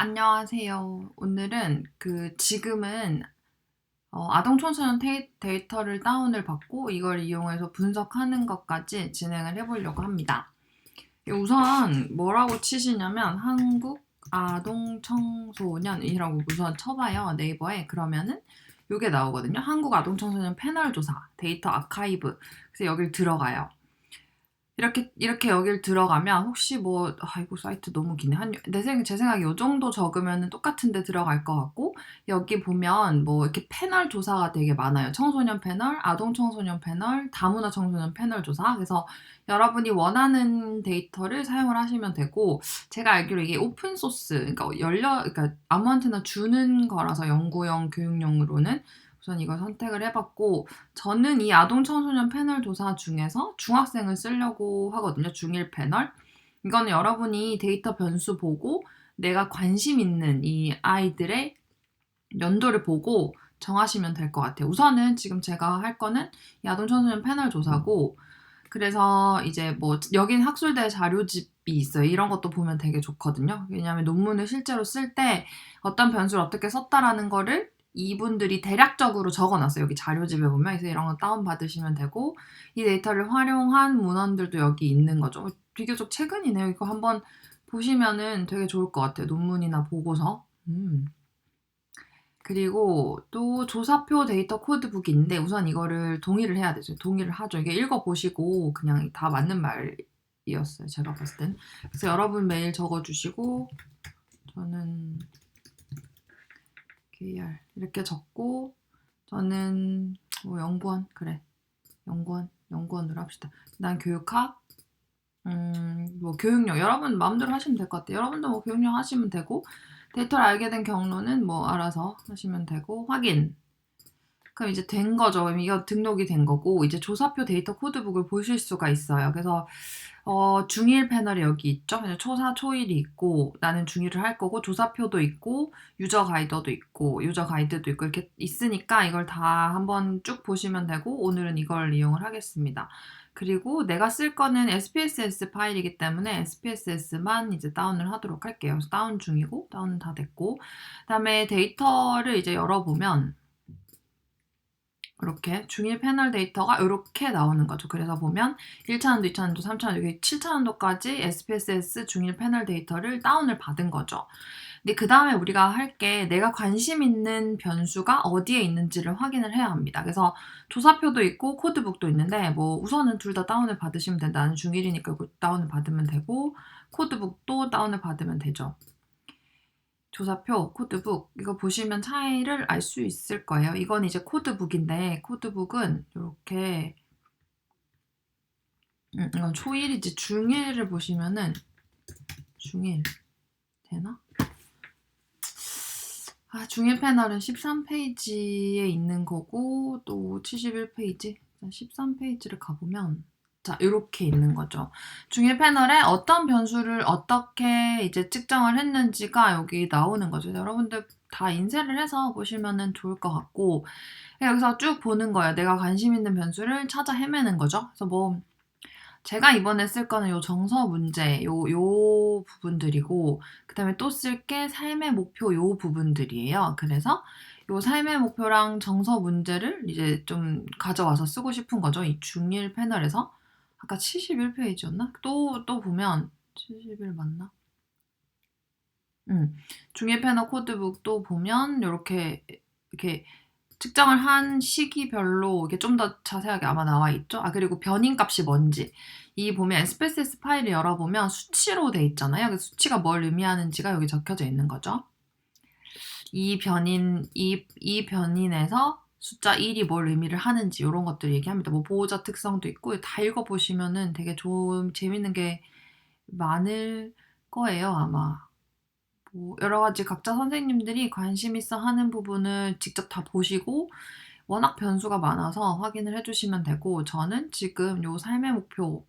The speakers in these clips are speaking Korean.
안녕하세요. 오늘은 지금은 아동 청소년 데이터를 다운을 받고 이걸 이용해서 분석하는 것까지 진행을 해보려고 합니다. 우선 뭐라고 치시냐면 한국 아동 청소년이라고 우선 쳐봐요. 네이버에. 그러면은 이게 나오거든요. 한국 아동 청소년 패널 조사 데이터 아카이브. 그래서 여길 들어가요. 이렇게 여길 들어가면 혹시 이거 사이트 너무 기네. 제 생각에 요 정도 적으면 똑같은 데 들어갈 것 같고, 여기 보면 이렇게 패널 조사가 되게 많아요. 청소년 패널, 아동 청소년 패널, 다문화 청소년 패널 조사. 그래서 여러분이 원하는 데이터를 사용을 하시면 되고, 제가 알기로 이게 오픈소스, 그러니까 아무한테나 주는 거라서 연구용, 교육용으로는 우선 이걸 선택을 해봤고, 저는 이 아동 청소년 패널 조사 중에서 중학생을 쓰려고 하거든요. 중1 패널. 이거는 여러분이 데이터 변수 보고 내가 관심 있는 이 아이들의 연도를 보고 정하시면 될 것 같아요. 우선은 지금 제가 할 거는 이 아동 청소년 패널 조사고, 그래서 이제 여긴 학술대 자료집이 있어요. 이런 것도 보면 되게 좋거든요. 왜냐하면 논문을 실제로 쓸 때 어떤 변수를 어떻게 썼다라는 거를 이분들이 대략적으로 적어놨어요. 여기 자료집에 보면. 그래서 이런 거 다운받으시면 되고, 이 데이터를 활용한 문헌들도 여기 있는 거죠. 비교적 최근이네요. 이거 한번 보시면은 되게 좋을 것 같아요. 논문이나 보고서. 그리고 또 조사표 데이터 코드북인데 우선 이거를 동의를 해야 되죠. 동의를 하죠. 이게 읽어보시고 그냥 다 맞는 말이었어요. 제가 봤을 땐. 그래서 여러분 메일 적어주시고 저는 KR 이렇게 적고 저는 연구원 그래. 연구원으로 합시다. 난 교육학 교육령 여러분 마음대로 하시면 될 것 같아요. 여러분도 교육령 하시면 되고 데이터를 알게 된 경로는 알아서 하시면 되고 확인. 그럼 이제 된 거죠. 그럼 이거 등록이 된 거고 이제 조사표 데이터 코드북을 보실 수가 있어요. 그래서 중1 패널이 여기 있죠. 그래서 초사, 초일이 있고 나는 중1을 할 거고 조사표도 있고 유저 가이드도 있고 이렇게 있으니까 이걸 다 한번 쭉 보시면 되고 오늘은 이걸 이용을 하겠습니다. 그리고 내가 쓸 거는 SPSS 파일이기 때문에 SPSS만 이제 다운을 하도록 할게요. 그래서 다운 중이고 다운은 다 됐고 그다음에 데이터를 이제 열어보면 이렇게 중1 패널 데이터가 이렇게 나오는 거죠. 그래서 보면 1차원도, 2차원도, 3차원도, 7차원도까지 SPSS 중1 패널 데이터를 다운을 받은 거죠. 근데 그 다음에 우리가 할 게 내가 관심 있는 변수가 어디에 있는지를 확인을 해야 합니다. 그래서 조사표도 있고 코드북도 있는데 우선은 둘 다 다운을 받으시면 된다. 나는 중1이니까 이거 다운을 받으면 되고 코드북도 다운을 받으면 되죠. 조사표, 코드북 이거 보시면 차이를 알 수 있을 거예요. 이건 이제 코드북인데 코드북은 이렇게 이건 초1이지 중1을 보시면은 중1 되나? 중1 패널은 13페이지에 있는 거고 또 71페이지 13페이지를 가보면 자, 이렇게 있는 거죠. 중1 패널에 어떤 변수를 어떻게 이제 측정을 했는지가 여기 나오는 거죠. 여러분들 다 인쇄를 해서 보시면은 좋을 것 같고, 여기서 쭉 보는 거예요. 내가 관심 있는 변수를 찾아 헤매는 거죠. 그래서 제가 이번에 쓸 거는 요 정서 문제, 요 부분들이고, 그 다음에 또 쓸 게 삶의 목표 요 부분들이에요. 그래서 요 삶의 목표랑 정서 문제를 이제 좀 가져와서 쓰고 싶은 거죠. 이 중1 패널에서. 아까 71페이지였나? 또 보면 71 맞나? 중1 패널 코드북 또 보면 이렇게 측정을 한 시기별로 이게 좀 더 자세하게 아마 나와 있죠. 그리고 변인값이 뭔지. 이 보면 SPSS 파일을 열어보면 수치로 돼 있잖아요. 그 수치가 뭘 의미하는지가 여기 적혀져 있는 거죠. 이 변인에서 숫자 1이 뭘 의미를 하는지 이런 것들 얘기합니다. 보호자 특성도 있고 다 읽어보시면은 되게 좋은 재밌는 게 많을 거예요, 아마. 여러 가지 각자 선생님들이 관심 있어 하는 부분을 직접 다 보시고 워낙 변수가 많아서 확인을 해주시면 되고 저는 지금 요 삶의 목표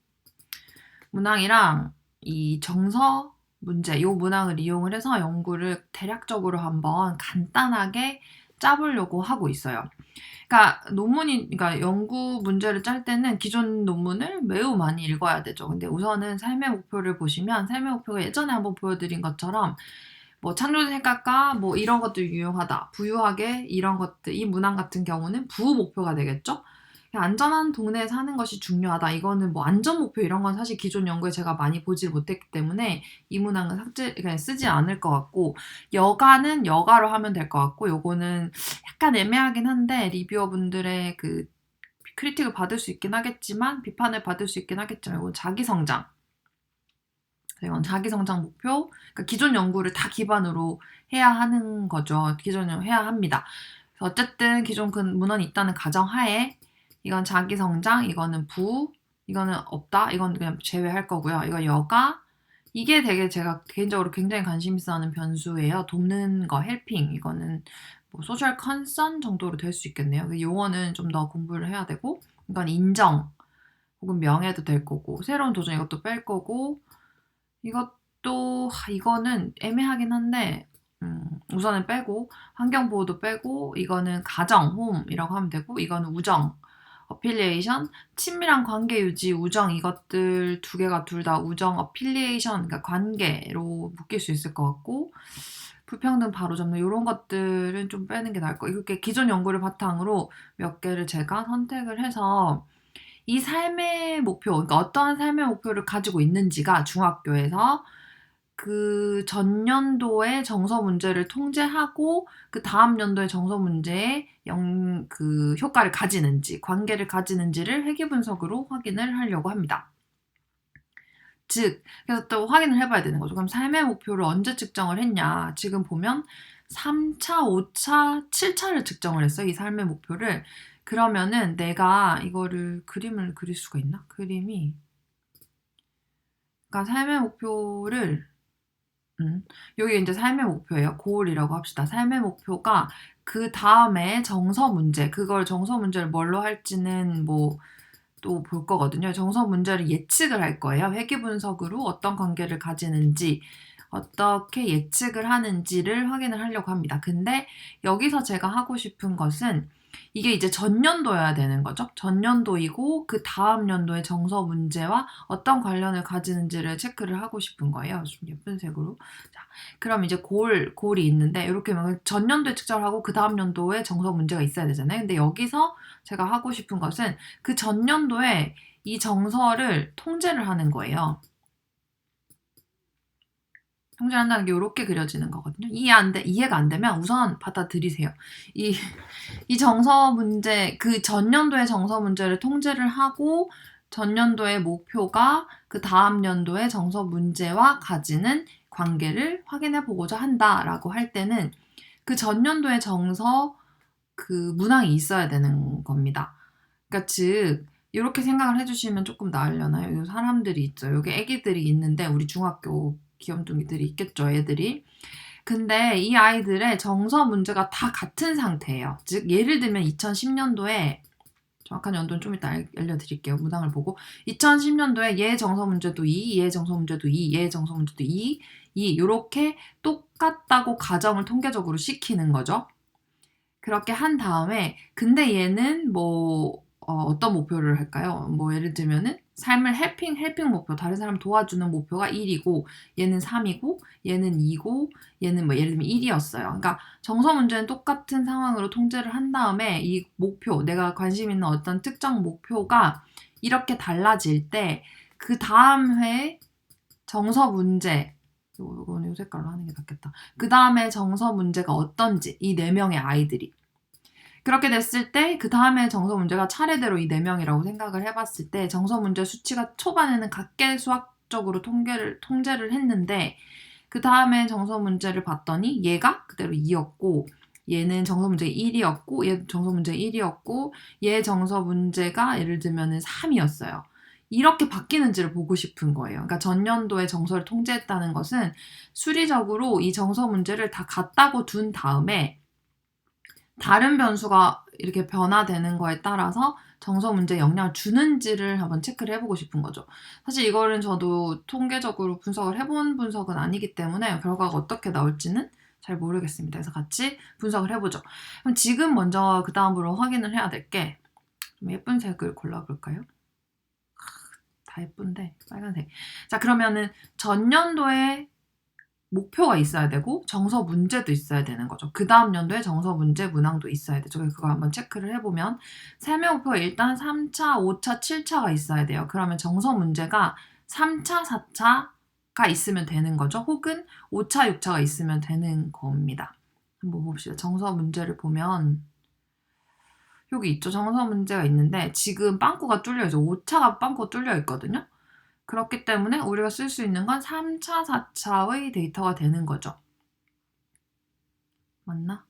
문항이랑 이 정서 문제 요 문항을 이용을 해서 연구를 대략적으로 한번 간단하게 짜보려고 하고 있어요. 그러니까 연구 문제를 짤 때는 기존 논문을 매우 많이 읽어야 되죠. 근데 우선은 삶의 목표를 보시면 삶의 목표가 예전에 한번 보여드린 것처럼 뭐 창조적 생각과 뭐 이런 것들 유용하다. 부유하게 이런 것들, 이 문항 같은 경우는 부호 목표가 되겠죠. 안전한 동네에 사는 것이 중요하다. 이거는 뭐 안전 목표 이런 건 사실 기존 연구에 제가 많이 보질 못했기 때문에 이 문항은 그냥 쓰지 않을 것 같고, 여가는 여가로 하면 될 것 같고, 요거는 약간 애매하긴 한데 리뷰어분들의 그 크리틱을 받을 수 있긴 하겠지만, 비판을 받을 수 있긴 하겠지만, 이건 자기 성장. 이건 자기 성장 목표. 그러니까 기존 연구를 다 기반으로 해야 하는 거죠. 기존 연구 해야 합니다. 그래서 어쨌든 기존 그 문헌이 있다는 가정하에 이건 자기 성장, 이거는 부, 이거는 없다. 이건 그냥 제외할 거고요. 이건 여가. 이게 되게 제가 개인적으로 굉장히 관심 있어 하는 변수예요. 돕는 거, 헬핑. 이거는 뭐 소셜 컨선 정도로 될 수 있겠네요. 그 용어는 좀 더 공부를 해야 되고, 이건 인정 혹은 명예도 될 거고, 새로운 도전 이것도 뺄 거고, 이거는 애매하긴 한데, 우선은 빼고, 환경보호도 빼고, 이거는 가정, 홈이라고 하면 되고, 이거는 우정, 어필리에이션, 친밀한 관계 유지, 우정, 이것들 두 개가 둘 다 우정, 어필리에이션, 그러니까 관계로 묶일 수 있을 것 같고, 불평등 바로잡는 이런 것들은 좀 빼는 게 나을 거. 이렇게 기존 연구를 바탕으로 몇 개를 제가 선택을 해서 이 삶의 목표, 그러니까 어떠한 삶의 목표를 가지고 있는지가 중학교에서 그 전년도의 정서 문제를 통제하고 그 다음 연도의 정서 문제에 그 효과를 가지는지, 관계를 가지는지를 회귀 분석으로 확인을 하려고 합니다. 즉, 그래서 또 확인을 해봐야 되는 거죠. 그럼 삶의 목표를 언제 측정을 했냐? 지금 보면 3차, 5차, 7차를 측정을 했어요. 이 삶의 목표를. 그러면은 내가 이거를 그림을 그릴 수가 있나? 그러니까 삶의 목표를 여기 이제 삶의 목표예요. 고울이라고 합시다. 삶의 목표가 그 다음에 정서 문제, 그걸 정서 문제를 뭘로 할지는 뭐 또 볼 거거든요. 정서 문제를 예측을 할 거예요. 회귀 분석으로 어떤 관계를 가지는지, 어떻게 예측을 하는지를 확인을 하려고 합니다. 근데 여기서 제가 하고 싶은 것은 이게 이제 전년도여야 되는 거죠. 전년도이고 그 다음 연도의 정서 문제와 어떤 관련을 가지는지를 체크를 하고 싶은 거예요. 좀 예쁜 색으로. 자, 그럼 이제 골이 있는데 이렇게 전년도에 측정을 하고 그 다음 연도에 정서 문제가 있어야 되잖아요. 근데 여기서 제가 하고 싶은 것은 그 전년도에 이 정서를 통제를 하는 거예요. 통제한다는 게 이렇게 그려지는 거거든요. 이해가 안 되면 우선 받아들이세요. 이 정서 문제, 그 전년도의 정서 문제를 통제를 하고 전년도의 목표가 그 다음 연도의 정서 문제와 가지는 관계를 확인해 보고자 한다라고 할 때는 그 전년도의 정서 그 문항이 있어야 되는 겁니다. 그러니까 즉 이렇게 생각을 해주시면 조금 나으려나요? 요 사람들이 있죠. 여기 애기들이 있는데 우리 중학교 귀염둥이들이 있겠죠, 애들이. 근데 이 아이들의 정서 문제가 다 같은 상태예요. 즉 예를 들면 2010년도에 정확한 연도는 좀 이따 알려드릴게요. 문항을 보고 2010년도에 얘 정서 문제도 2, 얘 정서 문제도 2, 얘 정서 문제도 2, 이렇게 똑같다고 가정을 통계적으로 시키는 거죠. 그렇게 한 다음에 근데 얘는 뭐 어떤 목표를 할까요? 뭐 예를 들면은 삶을 헬핑 목표, 다른 사람 도와주는 목표가 1이고 얘는 3이고 얘는 2고 얘는 뭐 예를 들면 1이었어요. 그러니까 정서 문제는 똑같은 상황으로 통제를 한 다음에 이 목표, 내가 관심 있는 어떤 특정 목표가 이렇게 달라질 때 그 다음 회 정서 문제, 이거는 이 색깔로 하는 게 낫겠다. 그 다음에 정서 문제가 어떤지 이 4명의 아이들이 그렇게 됐을 때 그 다음에 정서 문제가 차례대로 이 4명이라고 생각을 해봤을 때 정서 문제 수치가 초반에는 각계수학적으로 통제를 했는데 그 다음에 정서 문제를 봤더니 얘가 그대로 2였고 얘는 정서 문제 1이었고 얘 정서 문제 1이었고 얘 정서 문제가 예를 들면 3이었어요. 이렇게 바뀌는지를 보고 싶은 거예요. 그러니까 전년도에 정서를 통제했다는 것은 수리적으로 이 정서 문제를 다 갖다고 둔 다음에 다른 변수가 이렇게 변화되는 거에 따라서 정서 문제에 영향을 주는지를 한번 체크를 해보고 싶은 거죠. 사실 이거는 저도 통계적으로 분석을 해본 분석은 아니기 때문에 결과가 어떻게 나올지는 잘 모르겠습니다. 그래서 같이 분석을 해보죠. 그럼 지금 먼저 그 다음으로 확인을 해야 될 게 예쁜 색을 골라볼까요? 다 예쁜데 빨간색. 자, 그러면은 전년도에 목표가 있어야 되고 정서 문제도 있어야 되는 거죠. 그 다음 연도에 정서 문제 문항도 있어야 되죠. 그래서 그거 한번 체크를 해보면 삶의 목표가 일단 3차, 5차, 7차가 있어야 돼요. 그러면 정서 문제가 3차, 4차가 있으면 되는 거죠. 혹은 5차, 6차가 있으면 되는 겁니다. 한번 봅시다. 정서 문제를 보면 여기 있죠. 정서 문제가 있는데 지금 빵꾸가 뚫려 있죠. 5차가 빵꾸가 뚫려 있거든요. 그렇기 때문에 우리가 쓸 수 있는 건 3차, 4차의 데이터가 되는 거죠. 맞나?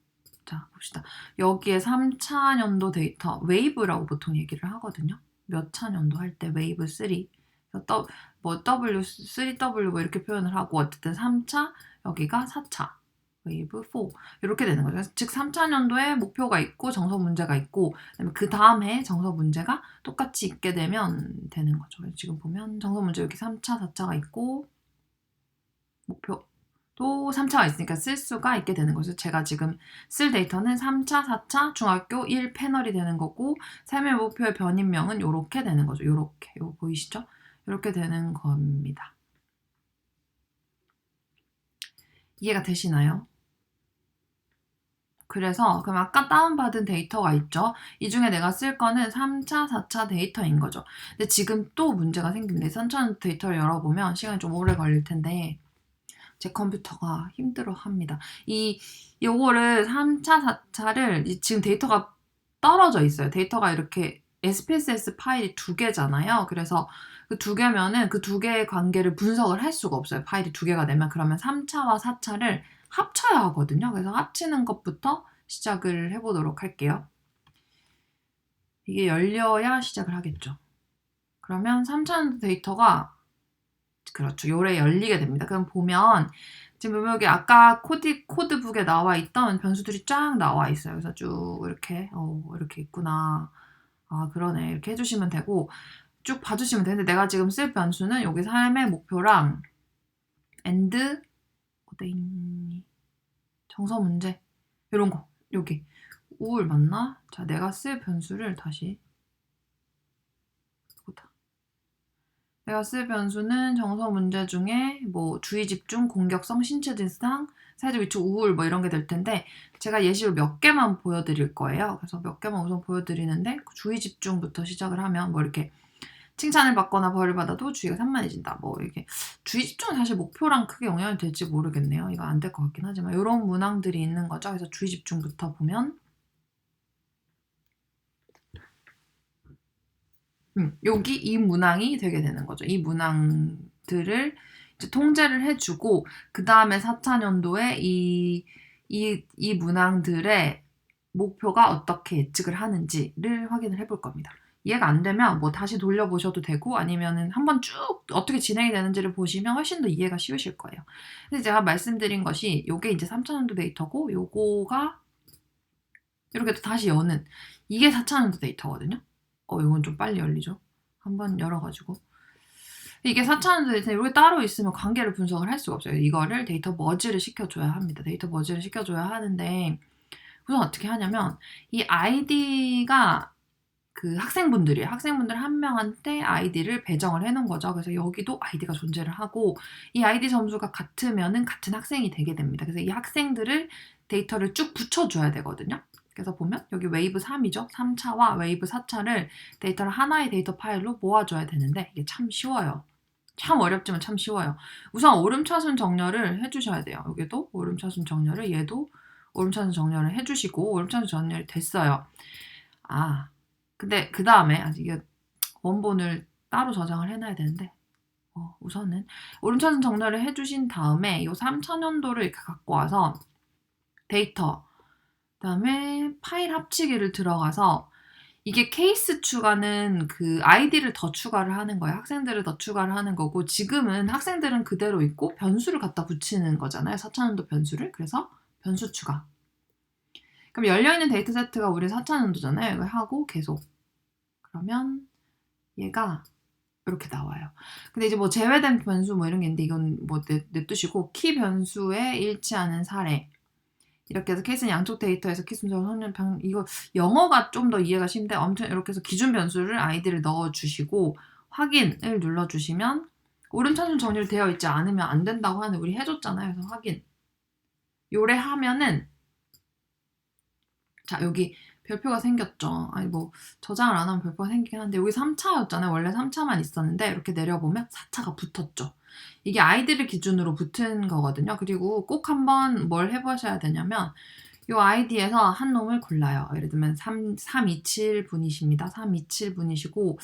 자, 봅시다. 여기에 3차 년도 데이터, 웨이브라고 보통 얘기를 하거든요. 몇 차 년도 할 때 웨이브 3. 뭐 W, 3W 뭐 이렇게 표현을 하고 어쨌든 3차, 여기가 4차. 웨이브 4 이렇게 되는 거죠. 즉 3차 년도에 목표가 있고 정서 문제가 있고 그다음에 그 다음 해 정서 문제가 똑같이 있게 되면 되는 거죠. 지금 보면 정서 문제 여기 3차, 4차가 있고 목표도 3차가 있으니까 쓸 수가 있게 되는 거죠. 제가 지금 쓸 데이터는 3차, 4차 중학교 1 패널이 되는 거고 삶의 목표의 변인명은 이렇게 되는 거죠. 이렇게 이거 보이시죠? 이렇게 되는 겁니다. 이해가 되시나요? 그래서 그럼 아까 다운받은 데이터가 있죠. 이 중에 내가 쓸 거는 3차, 4차 데이터인 거죠. 근데 지금 또 문제가 생깁니다. 3차 데이터를 열어보면 시간이 좀 오래 걸릴 텐데 제 컴퓨터가 힘들어 합니다. 요거를 3차, 4차를 지금 데이터가 떨어져 있어요. 데이터가 이렇게 SPSS 파일이 2개잖아요. 그래서 그 2개면은 그 2개의 관계를 분석을 할 수가 없어요. 파일이 2개가 되면 그러면 3차와 4차를 합쳐야 하거든요. 그래서 합치는 것부터 시작을 해보도록 할게요. 이게 열려야 시작을 하겠죠. 그러면 3차 데이터가 그렇죠. 요래 열리게 됩니다. 그럼 보면 지금 여기 아까 코드북에 나와 있던 변수들이 쫙 나와 있어요. 그래서 쭉 이렇게 이렇게 있구나. 아 그러네. 이렇게 해주시면 되고 쭉 봐주시면 되는데 내가 지금 쓸 변수는 여기 삶의 목표랑 and 어디 있니? 정서 문제 이런 거 여기 우울 맞나? 자 내가 쓸 변수를 다시 내가 쓸 변수는 정서 문제 중에 뭐 주의 집중, 공격성, 신체 증상, 사회적 위축, 우울 뭐 이런 게 될 텐데 제가 예시로 몇 개만 보여드릴 거예요. 그래서 몇 개만 우선 보여드리는데 주의 집중부터 시작을 하면 뭐 이렇게 칭찬을 받거나 벌을 받아도 주의가 산만해진다. 뭐 이렇게 주의 집중은 사실 목표랑 크게 영향이 될지 모르겠네요. 이거 안 될 것 같긴 하지만 이런 문항들이 있는 거죠. 그래서 주의 집중부터 보면 여기 이 문항이 되게 되는 거죠. 이 문항들을 이제 통제를 해주고 그 다음에 4차년도에 이 문항들의 목표가 어떻게 예측을 하는지를 확인을 해볼 겁니다. 이해가 안 되면 뭐 다시 돌려보셔도 되고 아니면은 한번 쭉 어떻게 진행이 되는지를 보시면 훨씬 더 이해가 쉬우실 거예요. 근데 제가 말씀드린 것이 요게 이제 3차년도 데이터고 요거가 이렇게 또 다시 여는 이게 4차년도 데이터거든요. 이건 좀 빨리 열리죠. 한번 열어가지고 이게 4차원도 데이터 이렇게 따로 있으면 관계를 분석을 할 수가 없어요. 이거를 데이터 머지를 시켜줘야 합니다. 데이터 머지를 시켜줘야 하는데 우선 어떻게 하냐면 이 아이디가 그 학생분들이에요. 학생분들 한 명한테 아이디를 배정을 해놓은 거죠. 그래서 여기도 아이디가 존재를 하고 이 아이디 점수가 같으면은 같은 학생이 되게 됩니다. 그래서 이 학생들을 데이터를 쭉 붙여줘야 되거든요. 그래서 보면 여기 웨이브 3이죠. 3차와 웨이브 4차를 데이터를 하나의 데이터 파일로 모아줘야 되는데 이게 참 쉬워요. 참 어렵지만 참 쉬워요. 우선 오름차순 정렬을 해주셔야 돼요. 여기도 오름차순 정렬을 얘도 오름차순 정렬을 해주시고 오름차순 정렬이 됐어요. 근데 그 다음에 아직 이게 원본을 따로 저장을 해놔야 되는데 우선은 오름차순 정렬을 해주신 다음에 이 3차년도를 이렇게 갖고 와서 데이터 그다음에 파일 합치기를 들어가서 이게 케이스 추가는 그 아이디를 더 추가를 하는 거예요. 학생들을 더 추가를 하는 거고 지금은 학생들은 그대로 있고 변수를 갖다 붙이는 거잖아요. 4차년도 변수를. 그래서 변수 추가. 그럼 열려있는 데이터 세트가 우리 4차년도잖아요. 이거 하고 계속. 그러면 얘가 이렇게 나와요. 근데 이제 뭐 제외된 변수 뭐 이런 게 있는데 이건 뭐 냅두시고 키 변수에 일치하는 사례. 이렇게 해서 케이스는 양쪽 데이터에서 키 순서를 선택 이거 영어가 좀 더 이해가 쉬운데 아무튼 이렇게 해서 기준 변수를 아이디를 넣어주시고 확인을 눌러주시면 오름차순 정리로 되어 있지 않으면 안 된다고 하는 우리 해줬잖아요. 그래서 확인. 요래 하면은 자 여기 별표가 생겼죠. 아니 뭐 저장을 안 하면 별표가 생기긴 한데 여기 3차였잖아요. 원래 3차만 있었는데 이렇게 내려보면 4차가 붙었죠. 이게 아이디를 기준으로 붙은 거거든요. 그리고 꼭 한번 뭘 해보셔야 되냐면 이 아이디에서 한 놈을 골라요. 예를 들면 327분이십니다. 327분이시고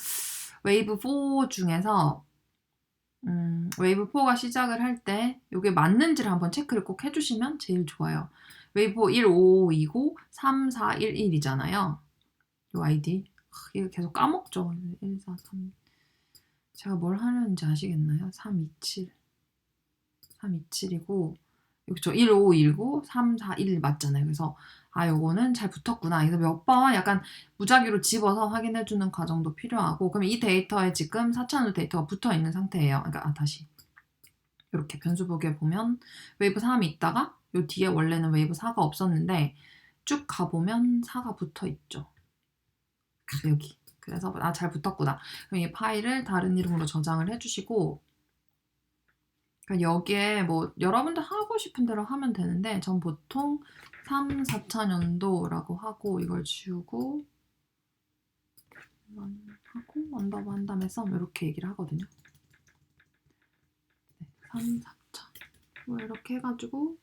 웨이브 4 중에서 웨이브 4가 시작을 할 때 이게 맞는지를 한번 체크를 꼭 해주시면 제일 좋아요. 웨이브 4 1520 3411이잖아요. 이 아이디. 이거 계속 까먹죠. 143. 제가 뭘 하려는지 아시겠나요? 327. 327이고 그쵸. 1519 341 맞잖아요. 그래서 아 요거는 잘 붙었구나. 그래서 몇 번 약간 무작위로 집어서 확인해주는 과정도 필요하고 그럼 이 데이터에 지금 4차원 데이터가 붙어있는 상태예요. 그러니까 다시 이렇게 변수 보기에 보면 웨이브 3이 있다가 요 뒤에 원래는 웨이브 4가 없었는데 쭉 가보면 4가 붙어있죠. 여기. 그래서 아 잘 붙었구나. 그럼 이 파일을 다른 이름으로 저장을 해주시고 그러니까 여기에 뭐 여러분들 하고 싶은 대로 하면 되는데 전 보통 3, 4차년도라고 하고 이걸 지우고 하고 언더바 한 다음에 썸 이렇게 얘기를 하거든요. 네, 3, 4차 뭐 이렇게 해가지고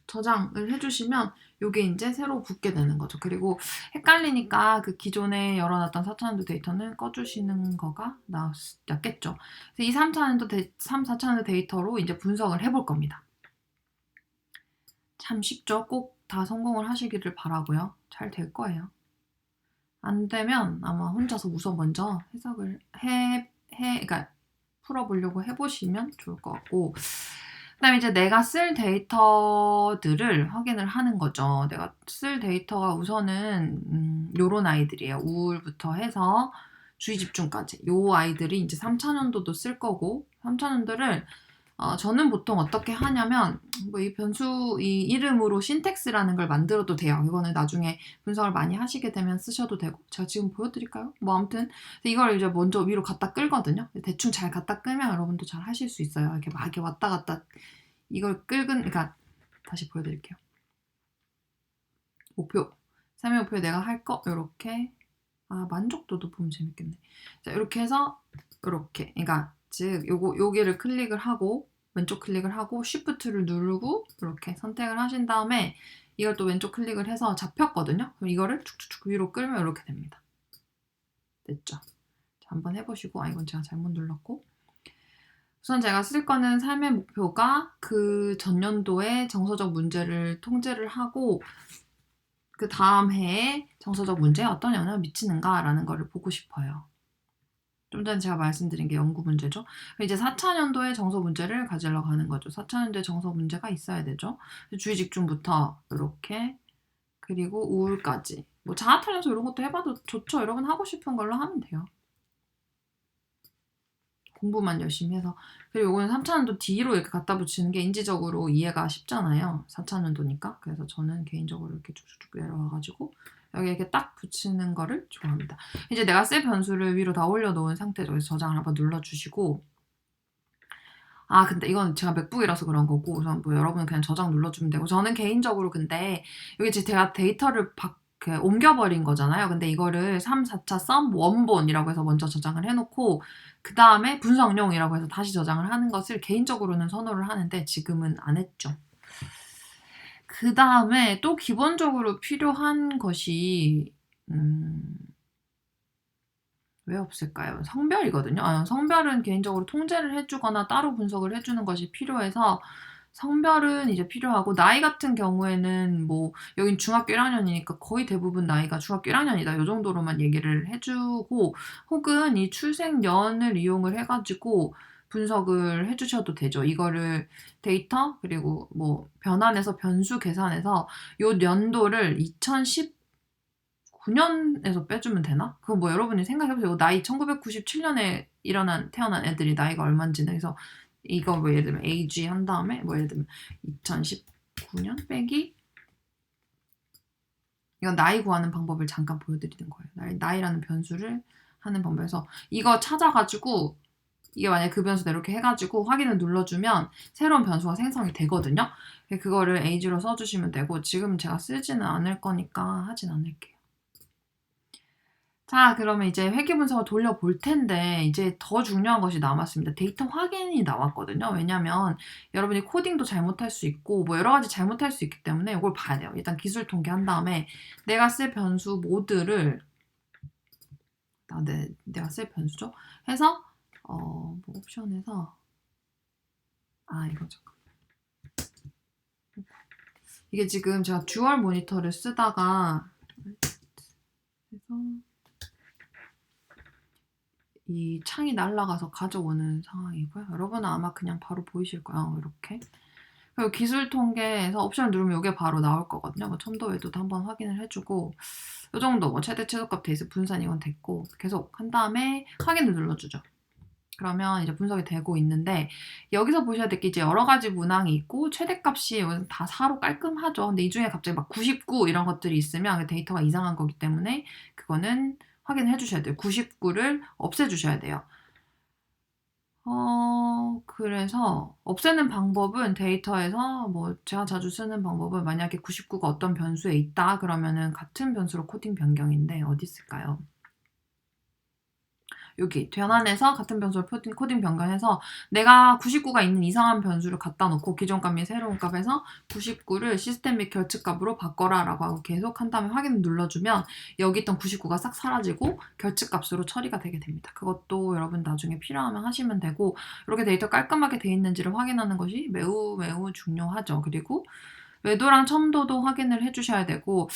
저장을 해주시면 이게 이제 새로 붙게 되는 거죠. 그리고 헷갈리니까 그 기존에 열어놨던 4차원도 데이터는 꺼주시는 거가 낫겠죠. 그래서 이 3차원도 3, 4차원도 데이터로 이제 분석을 해볼 겁니다. 참 쉽죠. 꼭 다 성공을 하시기를 바라고요. 잘 될 거예요. 안 되면 아마 혼자서 우선 먼저 해석을 그러니까 풀어보려고 해보시면 좋을 것 같고 그다음에 이제 내가 쓸 데이터들을 확인을 하는 거죠. 내가 쓸 데이터가 우선은 요런 아이들이에요. 우울부터 해서 주의 집중까지. 요 아이들이 이제 3차년도도 쓸 거고 3차년도를 저는 보통 어떻게 하냐면 뭐 이 변수 이 이름으로 신텍스라는 걸 만들어도 돼요. 이거는 나중에 분석을 많이 하시게 되면 쓰셔도 되고 제가 지금 보여드릴까요? 뭐 아무튼 이걸 이제 먼저 위로 갖다 끌거든요. 대충 잘 갖다 끌면 여러분도 잘 하실 수 있어요. 이렇게 막 이렇게 왔다 갔다 이걸 그러니까 다시 보여드릴게요. 목표 삶의 목표 내가 할 거 이렇게 만족도도 보면 재밌겠네. 자 이렇게 해서 이렇게 그러니까 즉 여기를 클릭을 하고 왼쪽 클릭을 하고 쉬프트를 누르고 이렇게 선택을 하신 다음에 이걸 또 왼쪽 클릭을 해서 잡혔거든요. 그럼 이거를 축축축 위로 끌면 이렇게 됩니다. 됐죠? 자, 한번 해보시고 이건 제가 잘못 눌렀고 우선 제가 쓸 거는 삶의 목표가 그 전년도의 정서적 문제를 통제를 하고 그 다음 해에 정서적 문제에 어떤 영향을 미치는가라는 거를 보고 싶어요. 좀 전에 제가 말씀드린 게 연구 문제죠. 이제 4차년도에 정서 문제를 가지러 가는 거죠. 4차년도에 정서 문제가 있어야 되죠. 주의 집중부터 이렇게 그리고 우울까지. 뭐 자아탄련소 이런 것도 해봐도 좋죠. 여러분 하고 싶은 걸로 하면 돼요. 공부만 열심히 해서. 그리고 이거는 3차년도 뒤로 이렇게 갖다 붙이는 게 인지적으로 이해가 쉽잖아요. 4차년도니까. 그래서 저는 개인적으로 이렇게 쭉쭉쭉 내려와가지고 여기 이렇게 딱 붙이는 거를 좋아합니다. 이제 내가 쓸 변수를 위로 다 올려놓은 상태죠. 그래서 저장을 한번 눌러주시고 근데 이건 제가 맥북이라서 그런 거고 우선 뭐 여러분은 그냥 저장 눌러주면 되고 저는 개인적으로 근데 여기 제가 데이터를 옮겨버린 거잖아요. 근데 이거를 3, 4차 썸 원본이라고 해서 먼저 저장을 해놓고 그 다음에 분석용이라고 해서 다시 저장을 하는 것을 개인적으로는 선호를 하는데 지금은 안 했죠. 그 다음에 또 기본적으로 필요한 것이 왜 없을까요? 성별이거든요. 성별은 개인적으로 통제를 해주거나 따로 분석을 해주는 것이 필요해서 성별은 이제 필요하고 나이 같은 경우에는 뭐 여긴 중학교 1학년이니까 거의 대부분 나이가 중학교 1학년이다 이 정도로만 얘기를 해주고 혹은 이 출생년을 이용을 해가지고 분석을 해주셔도 되죠. 이거를 데이터 그리고 뭐 변환해서 변수 계산해서 요 연도를 2019년에서 빼주면 되나? 그거 뭐 여러분이 생각해보세요. 나이 1997년에 태어난 애들이 나이가 얼마인지는 그래서 이거 뭐 예를 들면 AG 한 다음에 뭐 예를 들면 2019년 빼기 이건 나이 구하는 방법을 잠깐 보여드리는 거예요. 나이라는 변수를 하는 방법에서 이거 찾아가지고 이게 만약에 그 변수대로 이렇게 해가지고 확인을 눌러주면 새로운 변수가 생성이 되거든요. 그거를 age로 써주시면 되고 지금 제가 쓰지는 않을 거니까 하진 않을게요. 자, 그러면 이제 회귀 분석을 돌려볼 텐데 이제 더 중요한 것이 남았습니다. 데이터 확인이 나왔거든요. 왜냐면 여러분이 코딩도 잘못할 수 있고 뭐 여러 가지 잘못할 수 있기 때문에 이걸 봐야 돼요. 일단 기술 통계한 다음에 내가 쓸 변수 모드를 내가 쓸 변수죠. 해서 뭐 옵션에서 이거죠. 이게 지금 제가 듀얼 모니터를 쓰다가 그래서 이 창이 날아가서 가져오는 상황이고요. 여러분은 아마 그냥 바로 보이실 거예요. 이렇게. 그리고 기술 통계에서 옵션을 누르면 이게 바로 나올 거거든요. 뭐 첨도 외도도 한번 확인을 해주고 이 정도 뭐 최대 최소값 대입 분산 이건 됐고 계속 한 다음에 확인을 눌러주죠. 그러면 이제 분석이 되고 있는데 여기서 보셔야 될 게 이제 여러 가지 문항이 있고 최대값이 다 4로 깔끔하죠. 근데 이 중에 갑자기 막 99 이런 것들이 있으면 데이터가 이상한 거기 때문에 그거는 확인을 해주셔야 돼요. 99를 없애주셔야 돼요. 그래서 없애는 방법은 데이터에서 뭐 제가 자주 쓰는 방법은 만약에 99가 어떤 변수에 있다 그러면은 같은 변수로 코딩 변경인데 어디 있을까요? 여기 변환해서 같은 변수로 코딩 변경해서 내가 99가 있는 이상한 변수를 갖다 놓고 기존 값 및 새로운 값에서 99를 시스템 및 결측값으로 바꿔라 라고 하고 계속 한 다음에 확인을 눌러주면 여기 있던 99가 싹 사라지고 결측값으로 처리가 되게 됩니다. 그것도 여러분 나중에 필요하면 하시면 되고 이렇게 데이터 깔끔하게 돼 있는지를 확인하는 것이 매우 매우 중요하죠. 그리고 외도랑 첨도도 확인을 해주셔야 되고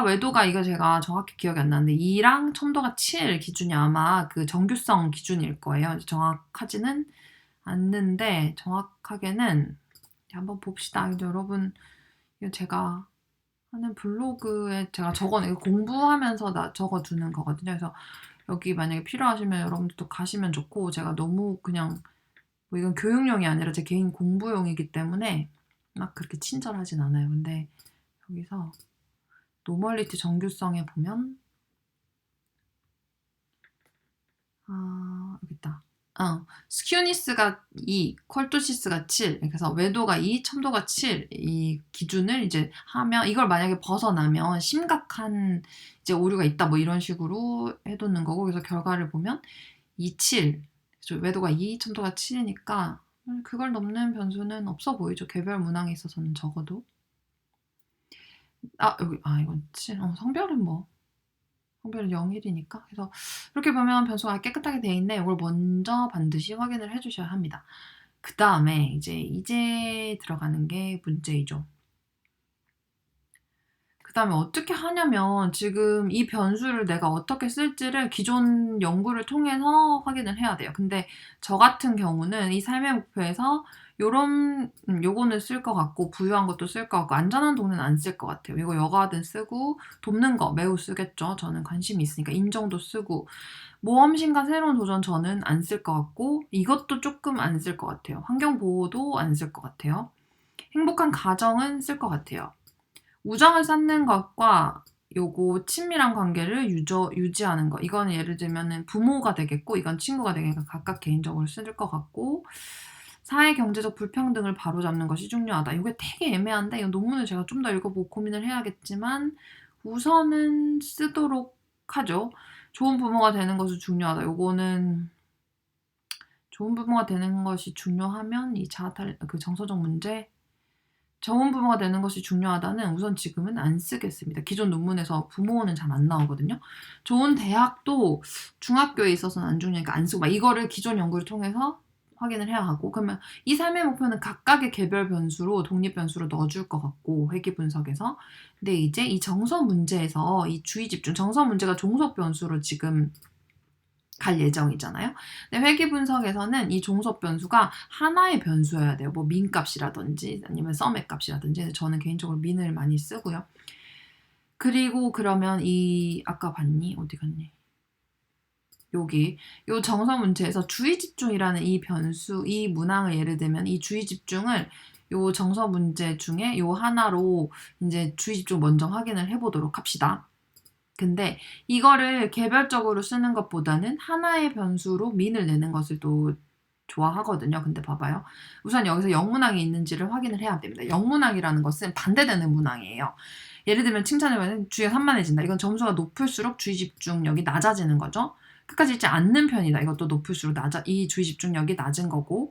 외도가 이거 제가 정확히 기억이 안 나는데 2랑 첨도가 7 기준이 아마 그 정규성 기준일 거예요. 정확하지는 않는데 정확하게는 한번 봅시다. 여러분 이거 제가 하는 블로그에 제가 적어내 공부하면서 적어두는 거거든요. 그래서 여기 만약에 필요하시면 여러분들도 가시면 좋고 제가 너무 그냥 뭐 이건 교육용이 아니라 제 개인 공부용이기 때문에 막 그렇게 친절하진 않아요. 근데 여기서 노멀리티 정규성에 보면 여기 있다. 스큐니스가 2, 퀄토시스가 7, 그래서 외도가 2, 첨도가 7 이 기준을 이제 하면 이걸 만약에 벗어나면 심각한 이제 오류가 있다 뭐 이런 식으로 해두는 거고 그래서 결과를 보면 2, 7 외도가 2, 첨도가 7이니까 그걸 넘는 변수는 없어 보이죠. 개별 문항에 있어서는 적어도. 여기, 이건 7. 성별은 뭐. 성별은 0, 1이니까. 그래서 이렇게 보면 변수가 깨끗하게 돼 있네. 이걸 먼저 반드시 확인을 해주셔야 합니다. 그 다음에 이제 들어가는 게 문제이죠. 그 다음에 어떻게 하냐면 지금 이 변수를 내가 어떻게 쓸지를 기존 연구를 통해서 확인을 해야 돼요. 근데 저 같은 경우는 이 삶의 목표에서 요거는 쓸 것 같고 부유한 것도 쓸 것 같고 안전한 동네는 안 쓸 것 같아요. 이거 여가든 쓰고 돕는 거 매우 쓰겠죠. 저는 관심이 있으니까 인정도 쓰고 모험심과 새로운 도전 저는 안 쓸 것 같고 이것도 조금 안 쓸 것 같아요. 환경보호도 안 쓸 것 같아요. 행복한 가정은 쓸 것 같아요. 우정을 쌓는 것과 요거 친밀한 관계를 유지하는 거. 이거는 예를 들면은 부모가 되겠고, 이건 친구가 되니까 각각 개인적으로 쓸 것 같고, 사회 경제적 불평등을 바로잡는 것이 중요하다. 이게 되게 애매한데, 이 논문을 제가 좀 더 읽어보고 고민을 해야겠지만, 우선은 쓰도록 하죠. 좋은 부모가 되는 것이 중요하다. 요거는 좋은 부모가 되는 것이 중요하면 이 정서적 문제, 좋은 부모가 되는 것이 중요하다는 우선 지금은 안 쓰겠습니다. 기존 논문에서 부모는 잘 안 나오거든요. 좋은 대학도 중학교에 있어서는 안 중요하니까 안 쓰고 막 이거를 기존 연구를 통해서 확인을 해야 하고 그러면 이 삶의 목표는 각각의 개별 변수로 독립 변수로 넣어줄 것 같고 회귀 분석에서 근데 이제 이 정서 문제에서 이 주의 집중 정서 문제가 종속 변수로 지금 갈 예정이잖아요. 근데 회귀 분석에서는 이 종속 변수가 하나의 변수여야 돼요. 뭐 민값이라든지 아니면 썸의 값이라든지. 저는 개인적으로 민을 많이 쓰고요. 그리고 그러면 아까 봤니? 어디 갔니? 여기 요 정서 문제에서 주의 집중이라는 이 변수, 이 문항을 예를 들면 이 주의 집중을 요 정서 문제 중에 요 하나로 이제 주의 집중 먼저 확인을 해보도록 합시다. 근데 이거를 개별적으로 쓰는 것보다는 하나의 변수로 민을 내는 것을 또 좋아하거든요. 근데 봐봐요. 우선 여기서 영문항이 있는지를 확인을 해야 됩니다. 영문항이라는 것은 반대되는 문항이에요. 예를 들면 칭찬해보면 주의가 산만해진다. 이건 점수가 높을수록 주의 집중력이 낮아지는 거죠. 끝까지 읽지 않는 편이다. 이것도 높을수록 이 주의 집중력이 낮은 거고.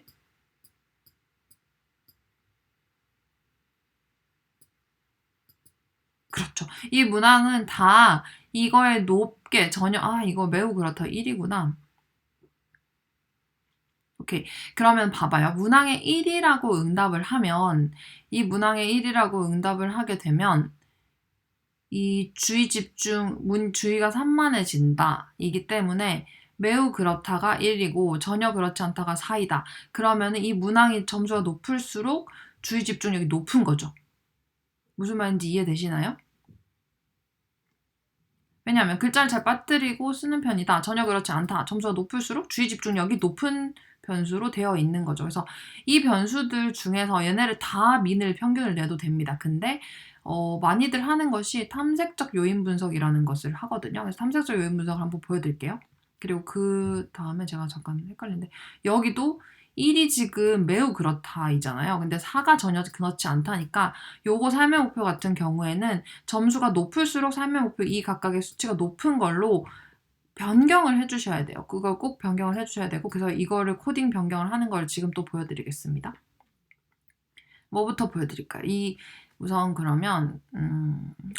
그렇죠. 이 문항은 다 이거에 높게 전혀 이거 매우 그렇다. 1이구나. 오케이. 그러면 봐봐요. 문항에 1이라고 응답을 하면 이 문항에 1이라고 응답을 하게 되면 이 주의 집중, 주의가 산만해진다. 이기 때문에 매우 그렇다가 1이고 전혀 그렇지 않다가 4이다. 그러면 이 문항이 점수가 높을수록 주의 집중력이 높은 거죠. 무슨 말인지 이해되시나요? 왜냐하면 글자를 잘 빠뜨리고 쓰는 편이다. 전혀 그렇지 않다. 점수가 높을수록 주의 집중력이 높은 변수로 되어 있는 거죠. 그래서 이 변수들 중에서 얘네를 다 민을 평균을 내도 됩니다. 근데 많이들 하는 것이 탐색적 요인 분석이라는 것을 하거든요. 그래서 탐색적 요인 분석을 한번 보여드릴게요. 그리고 그 다음에 제가 잠깐 헷갈리는데 여기도 1이 지금 매우 그렇다이잖아요. 근데 4가 전혀 그렇지 않다니까 요거 삶의 목표 같은 경우에는 점수가 높을수록 삶의 목표 이 각각의 수치가 높은 걸로 변경을 해주셔야 돼요. 그걸 꼭 변경을 해주셔야 되고 그래서 이거를 코딩 변경을 하는 걸 지금 또 보여드리겠습니다. 뭐부터 보여드릴까요? 우선 그러면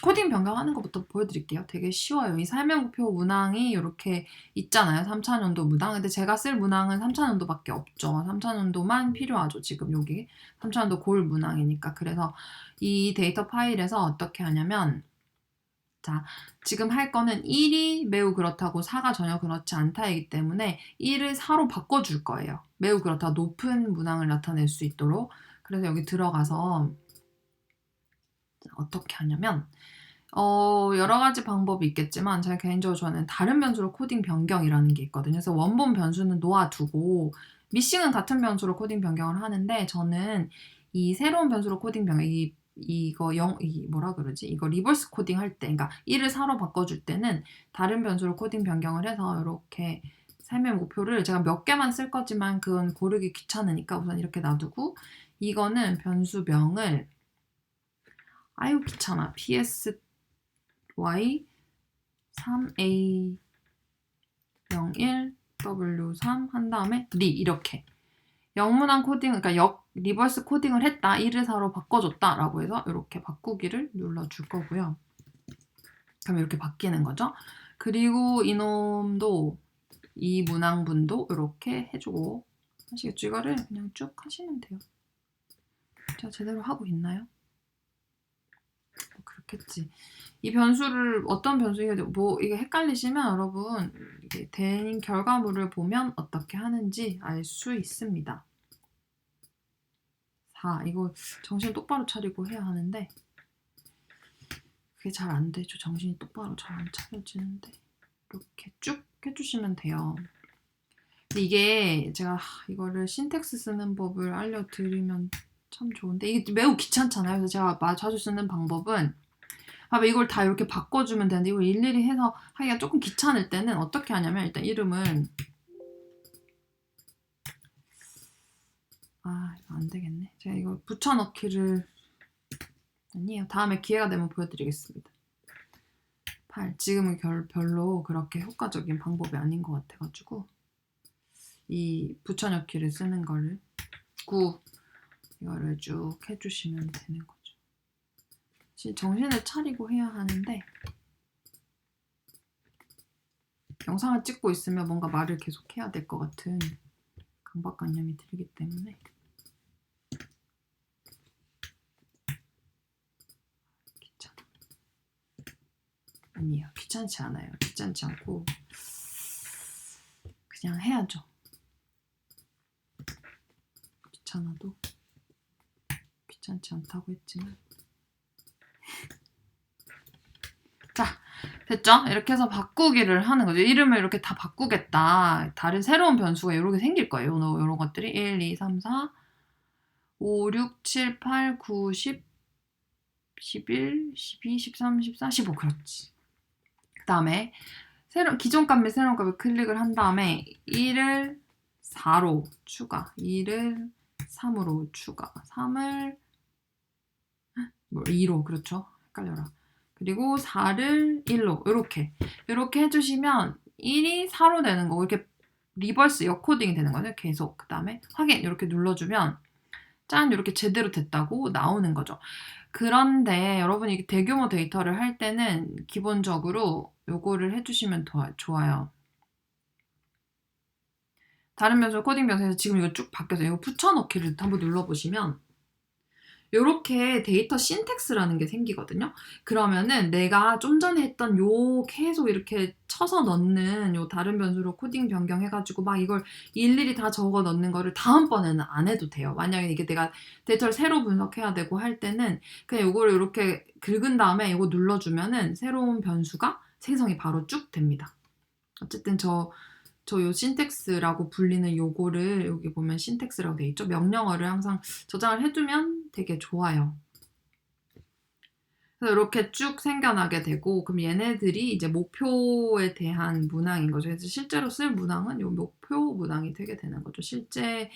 코딩 변경하는 것부터 보여드릴게요. 되게 쉬워요. 이 삶의 목표 문항이 이렇게 있잖아요. 3차년도 문항. 근데 제가 쓸 문항은 3차년도밖에 없죠. 3차년도만 필요하죠. 지금 여기 3차년도 골 문항이니까. 그래서 이 데이터 파일에서 어떻게 하냐면 자, 지금 할 거는 1이 매우 그렇다고 4가 전혀 그렇지 않다이기 때문에 1을 4로 바꿔줄 거예요. 매우 그렇다 높은 문항을 나타낼 수 있도록. 그래서 여기 들어가서 어떻게 하냐면 여러 가지 방법이 있겠지만 제가 개인적으로 저는 다른 변수로 코딩 변경이라는 게 있거든요. 그래서 원본 변수는 놓아두고 미싱은 같은 변수로 코딩 변경을 하는데 저는 이 새로운 변수로 코딩 변경 이거 뭐라 그러지? 이거 리버스 코딩 할 때, 그러니까 1을 4로 바꿔줄 때는 다른 변수로 코딩 변경을 해서 이렇게 삶의 목표를 제가 몇 개만 쓸 거지만 그건 고르기 귀찮으니까 우선 이렇게 놔두고 이거는 변수명을 아유 귀찮아. PSY 3A 01 W3 한 다음에 리 이렇게 영문항 코딩 그러니까 리버스 코딩을 했다. 1을 4로 바꿔줬다 라고 해서 이렇게 바꾸기를 눌러줄 거고요. 그럼 이렇게 바뀌는 거죠. 그리고 이놈도 이 문항분도 이렇게 해주고 아시겠죠? 이거를 그냥 쭉 하시면 돼요. 제가 제대로 하고 있나요? 그렇겠지. 이 변수를 어떤 변수이게 이게 헷갈리시면 여러분 이게 된 결과물을 보면 어떻게 하는지 알 수 있습니다. 4 이거 정신 똑바로 차리고 해야 하는데 그게 잘 안 되죠. 정신이 똑바로 잘 안 차려지는데 이렇게 쭉 해주시면 돼요. 근데 이게 제가 이거를 신텍스 쓰는 법을 알려드리면 참 좋은데 이게 매우 귀찮잖아요. 그래서 제가 자주 쓰는 방법은 이걸 다 이렇게 바꿔주면 되는데 이걸 일일이 해서 하기가 조금 귀찮을 때는 어떻게 하냐면 일단 이름은 이거 안 되겠네. 제가 이거 붙여넣기를 아니에요. 다음에 기회가 되면 보여드리겠습니다. 8. 지금은 별로 그렇게 효과적인 방법이 아닌 것 같아가지고 이 붙여넣기를 쓰는 거를 9 이거를 쭉 해주시면 되는 거죠. 정신을 차리고 해야 하는데 영상을 찍고 있으면 뭔가 말을 계속 해야 될 것 같은 강박관념이 들기 때문에 아니에요. 귀찮지 않아요. 귀찮지 않고 그냥 해야죠. 귀찮아도 귀찮지 않다고 했지만 자 됐죠? 이렇게 해서 바꾸기를 하는 거죠. 이름을 이렇게 다 바꾸겠다. 다른 새로운 변수가 이렇게 생길 거예요. 이런 것들이 1, 2, 3, 4, 5, 6, 7, 8, 9, 10, 11, 12, 13, 14, 15 그렇지. 그 다음에 기존 값 및 새로운 값을 클릭을 한 다음에 1을 4로 추가, 2를 3으로 추가, 3을 2로, 그렇죠? 헷갈려라. 그리고 4를 1로, 이렇게 해주시면 1이 4로 되는 거고, 이렇게 리버스 역코딩이 되는 거죠. 계속. 그 다음에 확인 이렇게 눌러주면 짠, 이렇게 제대로 됐다고 나오는 거죠. 그런데 여러분이 대규모 데이터를 할 때는 기본적으로 요거를 해주시면 좋아요. 다른 변수 코딩 변수에서 지금 이거 쭉 바뀌어서 이거 붙여넣기를 한번 눌러보시면 요렇게 데이터 신텍스라는 게 생기거든요. 그러면은 내가 좀 전에 했던 요 계속 이렇게 쳐서 넣는 요 다른 변수로 코딩 변경해가지고 막 이걸 일일이 다 적어 넣는 거를 다음번에는 안 해도 돼요. 만약에 이게 내가 데이터를 새로 분석해야 되고 할 때는 그냥 요거를 이렇게 긁은 다음에 요거 눌러주면은 새로운 변수가 생성이 바로 쭉 됩니다. 어쨌든 저 요 신텍스라고 불리는 요거를 여기 보면 신텍스라고 돼 있죠. 명령어를 항상 저장을 해두면 되게 좋아요. 그래서 이렇게 쭉 생겨나게 되고, 그럼 얘네들이 이제 목표에 대한 문항인 거죠. 그래서 실제로 쓸 문항은 요 목표 문항이 되게 되는 거죠. 실제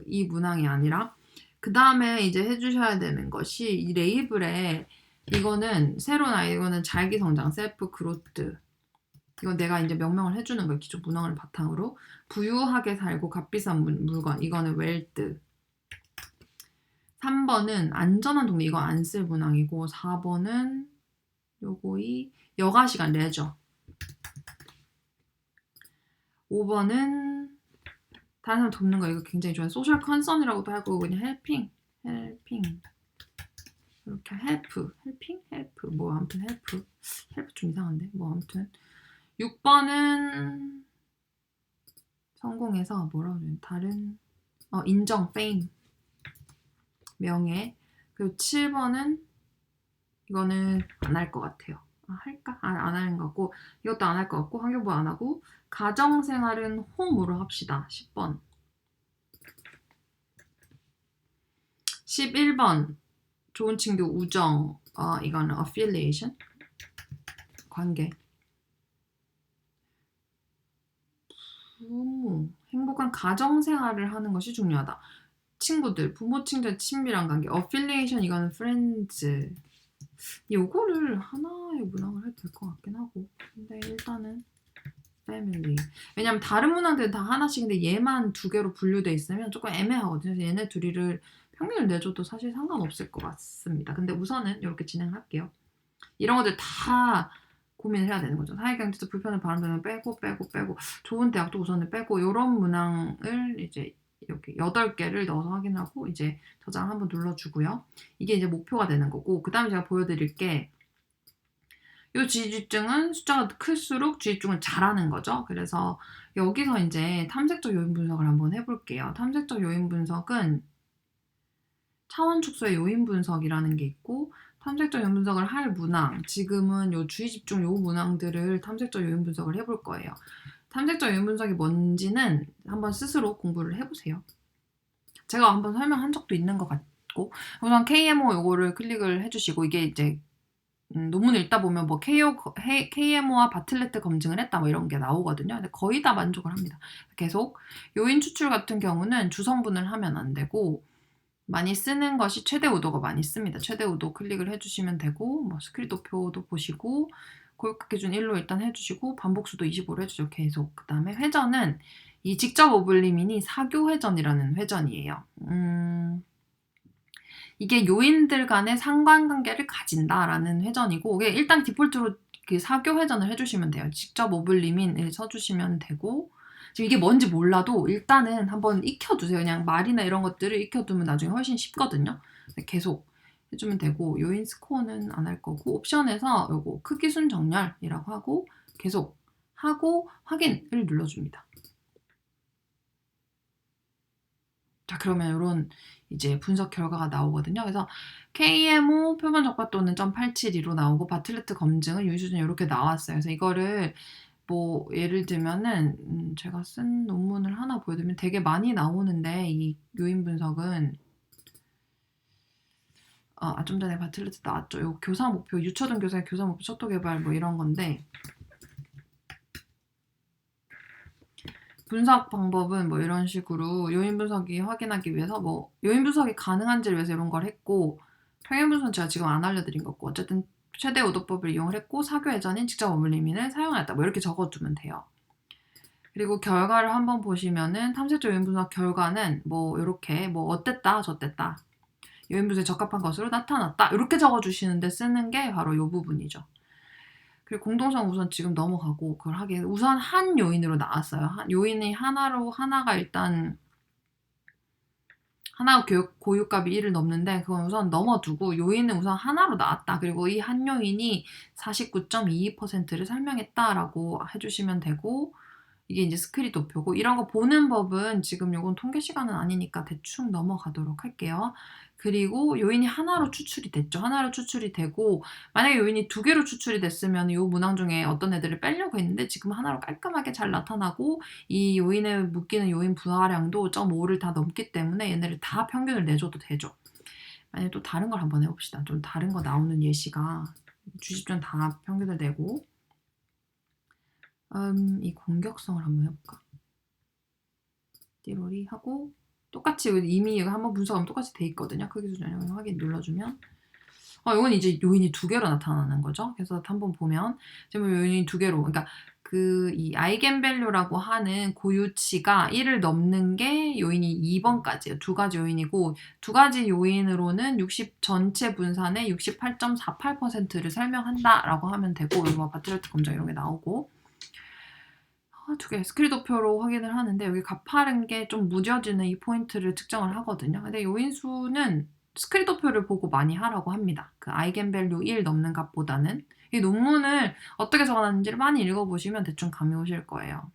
이 문항이 아니라. 그 다음에 이제 해주셔야 되는 것이 이 레이블에 이거는 새로운 이거는 자기 성장, 셀프 그로트. 이건 내가 이제 명명을 해주는 거예요. 기존 문항을 바탕으로. 부유하게 살고 값비싼 물건. 이거는 웰트. 3번은 안전한 동네. 이거 안 쓸 문항이고 4번은 요거이 여가시간 레저. 5번은 다른 사람 돕는 거. 이거 굉장히 좋아요. 소셜 컨선이라고도 하고 그냥 헬핑. 이렇게 헬프. 뭐 아무튼 헬프 좀 이상한데. 뭐 아무튼 6번은 성공해서 뭐라고 해야 되나? 다른 인정, 페임, 명예. 그리고 7번은 이거는 안 할 것 같아요. 할까? 안 하는 것 같고 이것도 안 할 것 같고 환경부 안 하고 가정생활은 홈으로 합시다. 10번. 11번 좋은 친구 우정. 이거는 affiliation, 관계. 부모, 행복한 가정생활을 하는 것이 중요하다. 친구들, 부모, 친구들 친밀한 관계. affiliation 이거는 friends. 요거를 하나의 문항을 해도 될 것 같긴 하고. 근데 일단은 family. 왜냐면 다른 문항들은 다 하나씩인데 얘만 2개로 분류돼 있으면 조금 애매하거든요. 그래서 얘네 둘이를 평균을 내줘도 사실 상관없을 것 같습니다. 근데 우선은 이렇게 진행할게요. 이런 것들 다 고민을 해야 되는 거죠. 사회경제적 불편을 바란다면 빼고 좋은 대학도 우선은 빼고 이런 문항을 이제 이렇게 8개를 넣어서 확인하고 이제 저장 한번 눌러주고요. 이게 이제 목표가 되는 거고 그 다음에 제가 보여드릴 게 이 지지증은 숫자가 클수록 지지증을 잘하는 거죠. 그래서 여기서 이제 탐색적 요인 분석을 한번 해볼게요. 탐색적 요인 분석은 차원 축소의 요인 분석이라는 게 있고 탐색적 요인 분석을 할 문항, 지금은 요 주의 집중 요 문항들을 탐색적 요인 분석을 해볼 거예요. 탐색적 요인 분석이 뭔지는 한번 스스로 공부를 해보세요. 제가 한번 설명한 적도 있는 것 같고 우선 KMO 요거를 클릭을 해주시고 이게 이제 논문을 읽다 보면 뭐 KMO와 바틀레트 검증을 했다 뭐 이런 게 나오거든요. 근데 거의 다 만족을 합니다. 계속 요인 추출 같은 경우는 주성분을 하면 안 되고 많이 쓰는 것이 최대 우도가 많이 씁니다. 최대 우도 클릭을 해주시면 되고 뭐 스크립도표도 보시고 골격 기준 1로 일단 해주시고 반복수도 25로 해주죠. 계속. 그 다음에 회전은 이 직접 오블리민이 사교 회전이라는 회전이에요. 이게 요인들 간의 상관관계를 가진다라는 회전이고 일단 디폴트로 그 사교 회전을 해주시면 돼요. 직접 오블리민을 써주시면 되고 지금 이게 뭔지 몰라도 일단은 한번 익혀두세요. 그냥 말이나 이런 것들을 익혀두면 나중에 훨씬 쉽거든요. 계속 해주면 되고 요인 스코어는 안 할 거고 옵션에서 요거 크기 순 정렬이라고 하고 계속 하고 확인을 눌러줍니다. 자 그러면 이런 이제 분석 결과가 나오거든요. 그래서 KMO 표본 적합도는 0.872로 나오고 바틀레트 검증은 요인 수준 이렇게 나왔어요. 그래서 이거를 뭐 예를 들면은 제가 쓴 논문을 하나 보여드리면 되게 많이 나오는데 이 요인 분석은 좀 전에 바틀레트 나왔죠. 요 교사 목표 유초등 교사의 교사 목표 척도 개발 뭐 이런 건데 분석 방법은 뭐 이런 식으로 요인 분석이 확인하기 위해서 뭐 요인 분석이 가능한지를 위해서 이런 걸 했고, 평행 분석은 제가 지금 안 알려드린 거고, 어쨌든 최대 오도법을 이용을 했고 사교 회전인 직접 어블리민을 사용하였다. 뭐 이렇게 적어두면 돼요. 그리고 결과를 한번 보시면은 탐색적 요인 분석 결과는 뭐 이렇게 뭐 어땠다 저땠다 요인 분석에 적합한 것으로 나타났다 이렇게 적어주시는데 쓰는 게 바로 이 부분이죠. 그리고 공동성 우선 지금 넘어가고 그걸 하기에 우선 한 요인으로 나왔어요. 요인이 하나가 일단 하나 고유값이 1을 넘는데 그건 우선 넘어두고 요인은 우선 하나로 나왔다. 그리고 이 한 요인이 49.22%를 설명했다라고 해주시면 되고, 이게 이제 스크릿 도표고, 이런 거 보는 법은 지금 요건 통계 시간은 아니니까 대충 넘어가도록 할게요. 그리고 요인이 하나로 추출이 됐죠. 하나로 추출이 되고, 만약에 요인이 두 개로 추출이 됐으면 요 문항 중에 어떤 애들을 빼려고 했는데 지금 하나로 깔끔하게 잘 나타나고, 이 요인에 묶이는 요인 분화량도 0.5를 다 넘기 때문에 얘네를 다 평균을 내줘도 되죠. 만약에 또 다른 걸 한번 해봅시다. 좀 다른 거 나오는 예시가 주집전 다 평균을 내고, 이 공격성을 한번 해볼까? 띠로리 하고 똑같이 이미 한번 분석하면 똑같이 돼 있거든요. 크기 수준 확인 눌러주면 이건 이제 요인이 두 개로 나타나는 거죠. 그래서 한번 보면 지금 요인이 두 개로, 그러니까 이 아이겐밸류라고 하는 고유치가 1을 넘는 게 요인이 2번까지예요. 두 가지 요인이고, 두 가지 요인으로는 60 전체 분산의 68.48%를 설명한다라고 하면 되고, 이거 바트레트 검정 이런 게 나오고, 두 개 스크린 도표로 확인을 하는데 여기 가파른 게 좀 무뎌지는 이 포인트를 측정을 하거든요. 근데 요인수는 스크린 도표를 보고 많이 하라고 합니다. 그 아이겐밸류 1 넘는 값보다는. 이 논문을 어떻게 적어놨는지를 많이 읽어보시면 대충 감이 오실 거예요.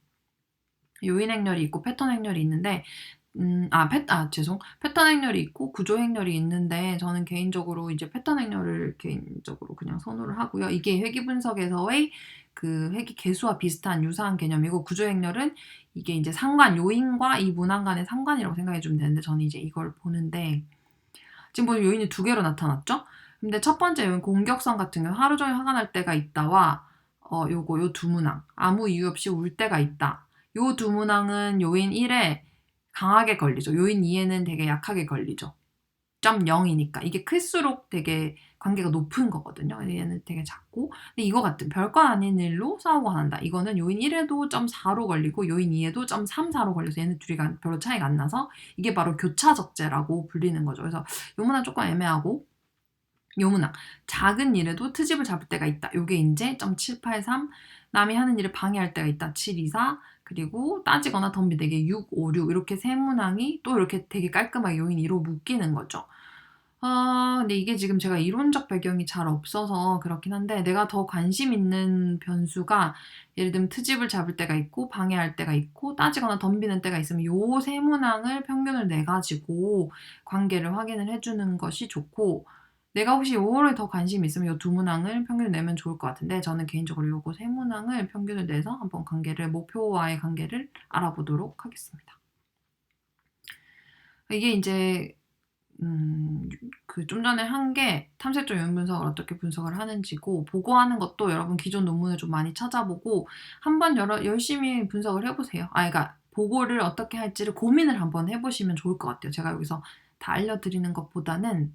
요인 행렬이 있고 패턴 행렬이 있는데 패턴 행렬이 있고 구조 행렬이 있는데, 저는 개인적으로 이제 패턴 행렬을 개인적으로 그냥 선호를 하고요. 이게 회귀 분석에서의 그 회귀 개수와 비슷한 유사한 개념이고, 구조 행렬은 이게 이제 요인과 이 문항 간의 상관이라고 생각해 주면 되는데, 저는 이제 이걸 보는데 지금 보면 요인이 두 개로 나타났죠? 근데 첫 번째 요인 공격성 같은 경우 하루 종일 화가 날 때가 있다와 요 두 문항 아무 이유 없이 울 때가 있다. 요 두 문항은 요인 1에 강하게 걸리죠. 요인 2에는 되게 약하게 걸리죠. 0.0이니까 이게 클수록 되게 관계가 높은 거거든요. 얘는 되게 작고. 근데 이거 같은 별거 아닌 일로 싸우고 한다. 이거는 요인 1에도 0.4로 걸리고 요인 2에도 0.34로 걸려서 얘네 둘이 별로 차이가 안 나서 이게 바로 교차적재라고 불리는 거죠. 그래서 요 문항 조금 애매하고, 요 문항 작은 일에도 트집을 잡을 때가 있다. 요게 이제 0.783, 남이 하는 일을 방해할 때가 있다. 724, 그리고 따지거나 덤비되게 656, 이렇게 세 문항이 또 이렇게 되게 깔끔하게 요인 2로 묶이는 거죠. 근데 이게 지금 제가 이론적 배경이 잘 없어서 그렇긴 한데, 내가 더 관심 있는 변수가 예를 들면 트집을 잡을 때가 있고 방해할 때가 있고 따지거나 덤비는 때가 있으면 요 세 문항을 평균을 내가지고 관계를 확인을 해주는 것이 좋고, 내가 혹시 요거를 더 관심이 있으면 요 두 문항을 평균을 내면 좋을 것 같은데, 저는 개인적으로 요거 세 문항을 평균을 내서 한번 목표와의 관계를 알아보도록 하겠습니다. 이게 이제 그 좀 전에 한 게 탐색적 요인 분석을 어떻게 분석을 하는지고, 보고하는 것도 여러분 기존 논문을 좀 많이 찾아보고 한번 열심히 분석을 해보세요. 그러니까 보고를 어떻게 할지를 고민을 한번 해보시면 좋을 것 같아요. 제가 여기서 다 알려드리는 것보다는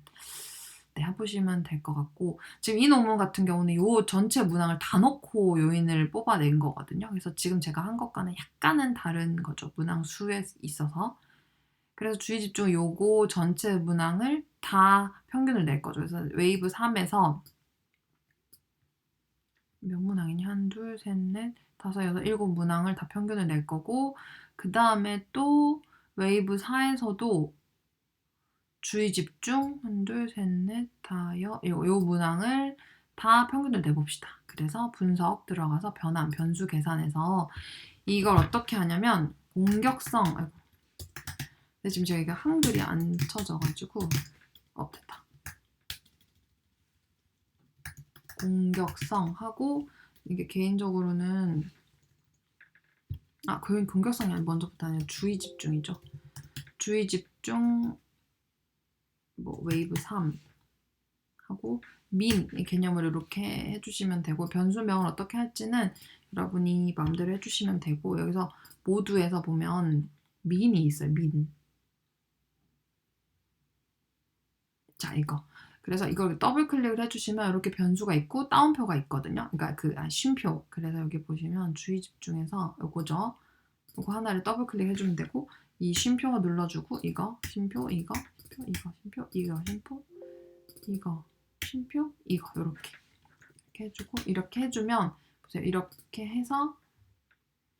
해보시면 될 것 같고, 지금 이 논문 같은 경우는 요 전체 문항을 다 넣고 요인을 뽑아낸 거거든요. 그래서 지금 제가 한 것과는 약간은 다른 거죠. 문항 수에 있어서. 그래서 주의 집중 요거 전체 문항을 다 평균을 낼 거죠. 그래서 웨이브 3에서 몇 문항이니? 1, 2, 3, 4, 5, 6, 7 문항을 다 평균을 낼 거고, 그 다음에 또 웨이브 4에서도 주의 집중 1, 2, 3, 4, 5, 6 요 문항을 다 평균을 내봅시다. 그래서 분석 들어가서 변수 계산해서 이걸 어떻게 하냐면 공격성, 근데 지금 제가 이게 한글이 안 쳐져가지고 됐다. 공격성하고, 이게 개인적으로는 공격성이 먼저부터 아니라 주의 집중이죠. 주의 집중 웨이브 3 하고 민 이 개념을 이렇게 해주시면 되고, 변수명을 어떻게 할지는 여러분이 마음대로 해주시면 되고, 여기서 모두에서 보면 민이 있어요. 민. 자, 이거. 그래서 이걸 더블 클릭을 해주시면 이렇게 변수가 있고 따옴표가 있거든요. 그러니까 쉼표. 그래서 여기 보시면 주의 집중해서 요거죠. 요거 하나를 더블 클릭 해주면 되고 이 쉼표가 눌러주고 이거 쉼표 이거 쉼표 이거 쉼표 이거 쉼표 이거 쉼표 이거 이렇게 해주고 이렇게 해주면 보세요. 이렇게 해서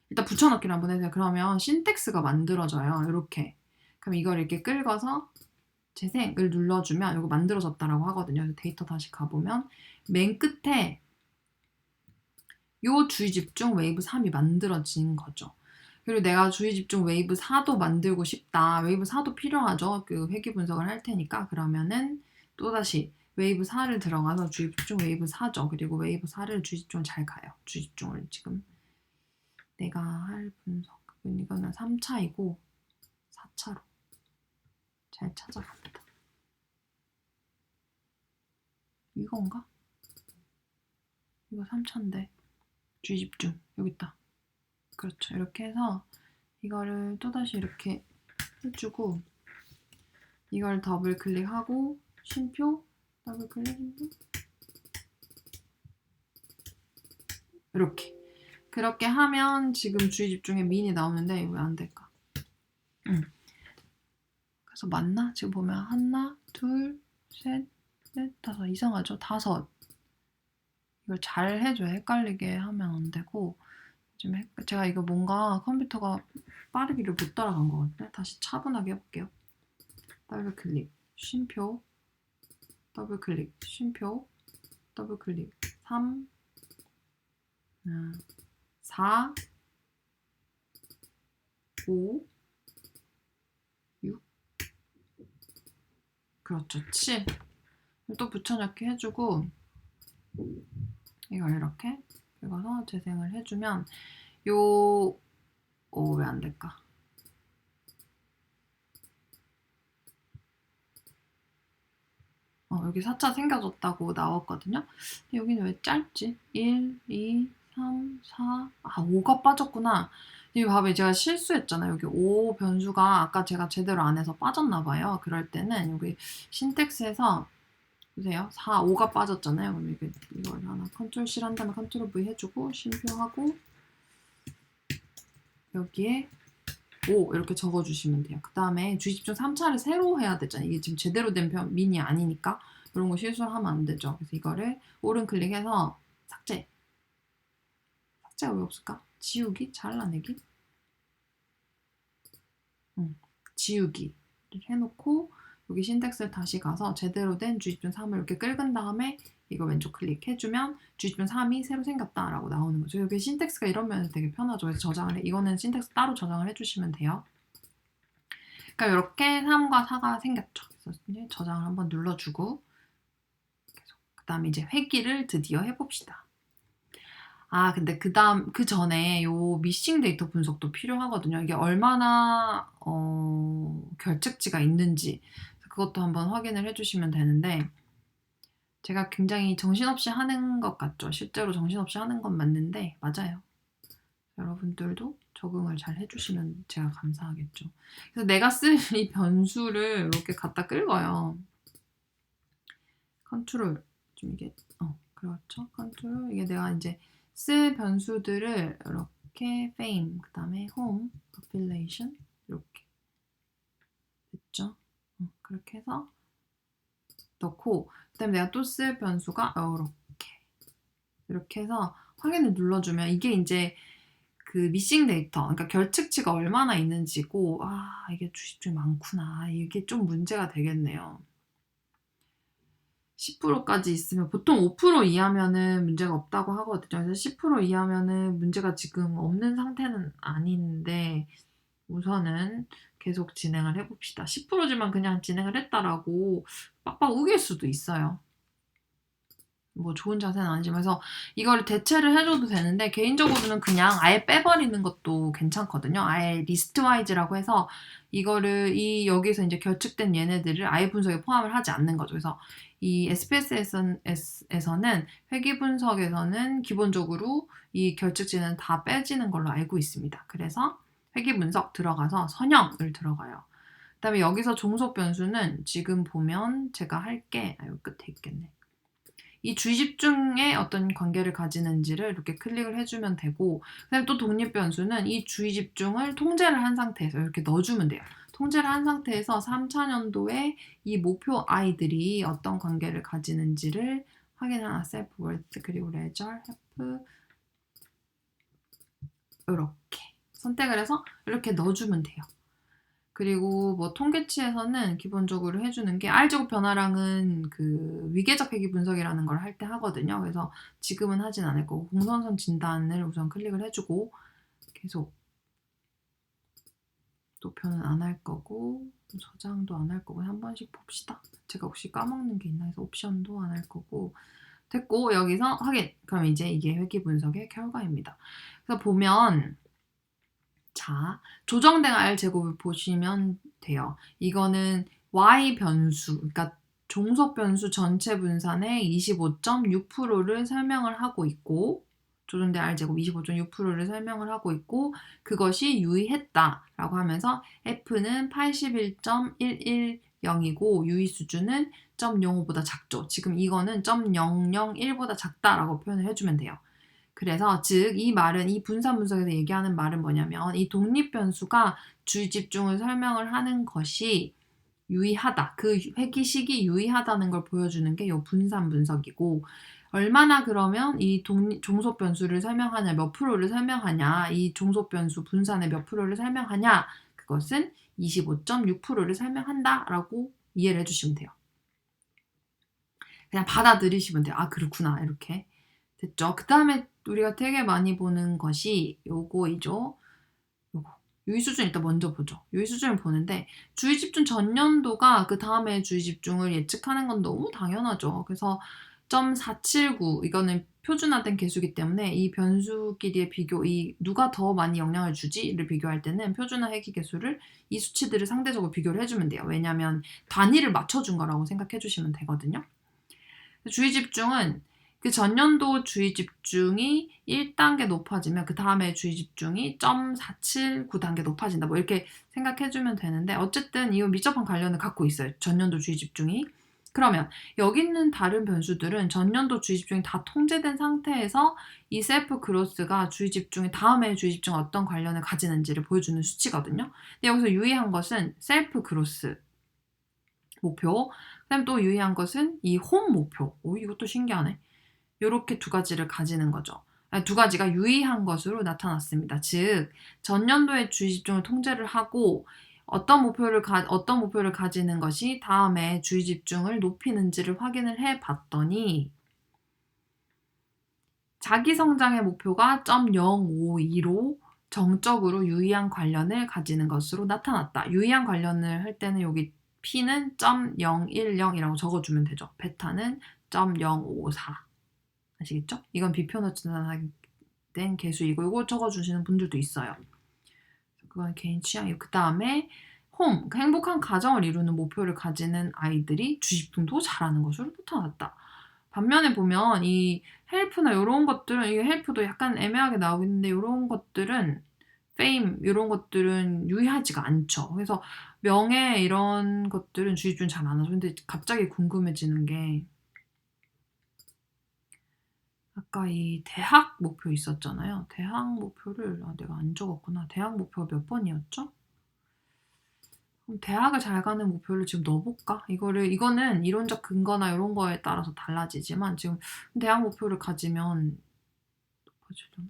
일단 붙여넣기를 한번 해주세요. 그러면 신텍스가 만들어져요. 이렇게. 그럼 이걸 이렇게 끌어서 재생을 눌러주면 이거 만들어졌다라고 하거든요. 데이터 다시 가보면 맨 끝에 요 주의 집중 웨이브 3이 만들어진 거죠. 그리고 내가 주의 집중 웨이브 4도 만들고 싶다. 웨이브 4도 필요하죠. 그 회귀 분석을 할 테니까 그러면은 또다시 웨이브 4를 들어가서 주의 집중 웨이브 4죠. 그리고 웨이브 4를 주의 집중 잘 가요. 주의 집중을 지금 내가 할 분석 이거는 3차이고 4차로 잘 찾아갑니다. 이건가? 이거 3차인데 주의 집중 여기 있다. 그렇죠. 이렇게 해서 이거를 또다시 이렇게 해주고 이걸 더블 클릭하고 쉼표 더블 클릭 쉼표 이렇게 그렇게 하면 지금 주의 집중에 민이 나오는데 왜 안 될까? 그래서 맞나? 지금 보면 하나, 둘, 셋, 넷, 다섯 이상하죠? 5 이걸 잘 해줘야 헷갈리게 하면 안 되고 지금 제가 이거 뭔가 컴퓨터가 빠르기를 못 따라간 것 같아요. 다시 차분하게 해볼게요. 더블 클릭, 쉼표, 더블 클릭, 쉼표, 더블 클릭, 3, 4, 5, 6, 그렇죠. 7. 또 붙여넣기 해주고 이걸 이렇게 긁어서 재생을 해주면 왜 안 될까? 여기 4차 생겨졌다고 나왔거든요. 근데 여기는 왜 짧지? 1, 2, 3, 4, 5가 빠졌구나. 여기 봐봐요. 제가 실수했잖아요. 여기 5 변수가 아까 제가 제대로 안 해서 빠졌나 봐요. 그럴 때는 여기 신텍스에서 보세요. 4, 5가 빠졌잖아요. 그럼 이걸 하나 컨트롤 C 한 다음에 컨트롤 V 해주고 쉼표하고 여기에 5 이렇게 적어주시면 돼요. 그 다음에 주의 집중 3차를 새로 해야 되잖아요. 이게 지금 제대로 된 민이 아니니까 이런 거 실수를 하면 안 되죠. 그래서 이거를 오른 클릭해서 삭제. 삭제가 왜 없을까? 지우기? 잘라내기? 지우기를 해놓고 여기 신텍스를 다시 가서 제대로 된 주의 집중 3을 이렇게 긁은 다음에 이거 왼쪽 클릭해주면 주의 집중 3이 새로 생겼다라고 나오는 거죠. 여기 신텍스가 이러면 되게 편하죠. 그래서 저장을 이거는 신텍스 따로 저장을 해주시면 돼요. 그러니까 이렇게 3과 4가 생겼죠. 그래서 이제 저장을 한번 눌러주고 그 다음에 이제 회귀를 드디어 해봅시다. 근데 그 전에 요 미싱 데이터 분석도 필요하거든요. 이게 얼마나 결측지가 있는지 그것도 한번 확인을 해주시면 되는데 제가 굉장히 정신없이 하는 것 같죠. 실제로 정신없이 하는 건 맞는데 맞아요. 여러분들도 적응을 잘 해주시면 제가 감사하겠죠. 그래서 내가 쓸 이 변수를 이렇게 갖다 긁어요. 컨트롤 좀 이게 그렇죠. 컨트롤 이게 내가 이제 쓸 변수들을 이렇게 fame 그 다음에 home population 이렇게 됐죠. 그렇게 해서 넣고 그 다음에 내가 또 쓸 변수가 이렇게 해서 확인을 눌러주면 이게 이제 그 미싱 데이터 그러니까 결측치가 얼마나 있는지고 이게 주식중이 많구나 이게 좀 문제가 되겠네요. 10%까지 있으면 보통 5% 이하면은 문제가 없다고 하거든요. 그래서 10% 이하면은 문제가 지금 없는 상태는 아닌데 우선은 계속 진행을 해봅시다. 10%지만 그냥 진행을 했다라고 빡빡 우길 수도 있어요. 뭐 좋은 자세는 아니지만 그래서 이거를 대체를 해줘도 되는데 개인적으로는 그냥 아예 빼버리는 것도 괜찮거든요. 아예 리스트 와이즈라고 해서 이거를 여기서 이제 결측된 얘네들을 아예 분석에 포함을 하지 않는 거죠. 그래서 이 SPSS에서는 회귀 분석에서는 기본적으로 이 결측지는 다 빼지는 걸로 알고 있습니다. 그래서 회귀 분석 들어가서 선형을 들어가요. 그 다음에 여기서 종속 변수는 지금 보면 제가 할게 여기 끝에 있겠네. 이 주의집중에 어떤 관계를 가지는지를 이렇게 클릭을 해주면 되고, 그다음에 또 독립변수는 이 주의집중을 통제를 한 상태에서 이렇게 넣어주면 돼요. 통제를 한 상태에서 3차년도에 이 목표 아이들이 어떤 관계를 가지는지를 확인하나 self worth 그리고 leisure, have 이렇게 선택을 해서 이렇게 넣어주면 돼요. 그리고 뭐 통계치에서는 기본적으로 해주는 게 R제곱 변화량은 그 위계적 회귀 분석이라는 걸 할 때 하거든요. 그래서 지금은 하진 않을 거고 공선선 진단을 우선 클릭을 해주고 계속 도표는 안 할 거고 저장도 안 할 거고 한 번씩 봅시다. 제가 혹시 까먹는 게 있나 해서 옵션도 안 할 거고 됐고 여기서 확인. 그럼 이제 이게 회귀 분석의 결과입니다. 그래서 보면 자, 조정된 R제곱을 보시면 돼요. 이거는 Y 변수, 그러니까 종속 변수 전체 분산의 25.6%를 설명을 하고 있고, 조정된 R제곱 25.6%를 설명을 하고 있고, 그것이 유의했다라고 하면서 F는 81.110이고, 유의 수준은 0.05보다 작죠. 지금 이거는 0.001보다 작다라고 표현을 해주면 돼요. 그래서 즉 이 말은 이 분산 분석에서 얘기하는 말은 뭐냐면 이 독립 변수가 주의 집중을 설명을 하는 것이 유의하다. 그 회귀 시기 유의하다는 걸 보여주는 게 이 분산 분석이고 얼마나 그러면 이 종속 변수를 설명하냐, 몇 프로를 설명하냐, 이 종속 변수 분산의 몇 프로를 설명하냐, 그것은 25.6%를 설명한다라고 이해를 해주시면 돼요. 그냥 받아들이시면 돼요. 아 그렇구나 이렇게. 됐죠? 그 다음에 우리가 되게 많이 보는 것이 요거이죠. 요거. 유의수준 일단 먼저 보죠. 유의수준을 보는데 주의집중 전년도가 그 다음에 주의집중을 예측하는 건 너무 당연하죠. 그래서 0.479 이거는 표준화된 개수기 때문에 이 변수끼리의 비교, 이 누가 더 많이 영향을 주지를 비교할 때는 표준화 회귀 개수를 이 수치들을 상대적으로 비교를 해주면 돼요. 왜냐하면 단위를 맞춰준 거라고 생각해 주시면 되거든요. 주의집중은 그 전년도 주의집중이 1단계 높아지면 그 다음에 주의집중이 0.479단계 높아진다. 뭐 이렇게 생각해주면 되는데 어쨌든 이 밀접한 관련을 갖고 있어요. 전년도 주의집중이. 그러면 여기 있는 다른 변수들은 전년도 주의집중이 다 통제된 상태에서 이 셀프 그로스가 주의집중이 다음에 주의집중과 어떤 관련을 가지는지를 보여주는 수치거든요. 근데 여기서 유의한 것은 셀프 그로스 목표, 그다음 또 유의한 것은 이 홈 목표. 오, 이것도 신기하네. 이렇게 두 가지를 가지는 거죠. 두 가지가 유의한 것으로 나타났습니다. 즉 전년도의 주의 집중을 통제를 하고 어떤 목표를 가지는 것이 다음에 주의 집중을 높이는지를 확인을 해봤더니 자기 성장의 목표가 0.052로 정적으로 유의한 관련을 가지는 것으로 나타났다. 유의한 관련을 할 때는 여기 P는 0.010이라고 적어주면 되죠. 베타는 0.054. 아시겠죠? 이건 비표너치된 개수이고 이거 적어주시는 분들도 있어요. 그건 개인 취향이고 그 다음에 홈, 행복한 가정을 이루는 목표를 가지는 아이들이 주식등도 잘하는 것으로 나타났다. 반면에 보면 이 헬프나 이런 것들은 이 헬프도 약간 애매하게 나오고 있는데 이런 것들은 페임 이런 것들은 유의하지가 않죠. 그래서 명예 이런 것들은 주의준 잘 안 하죠. 근데 갑자기 궁금해지는 게 아까 이 대학 목표 있었잖아요. 대학 목표를 내가 안 적었구나. 대학 목표가 몇 번이었죠? 그럼 대학을 잘 가는 목표를 지금 넣어볼까? 이거는 이론적 근거나 이런 거에 따라서 달라지지만 지금 대학 목표를 가지면 높아지려나?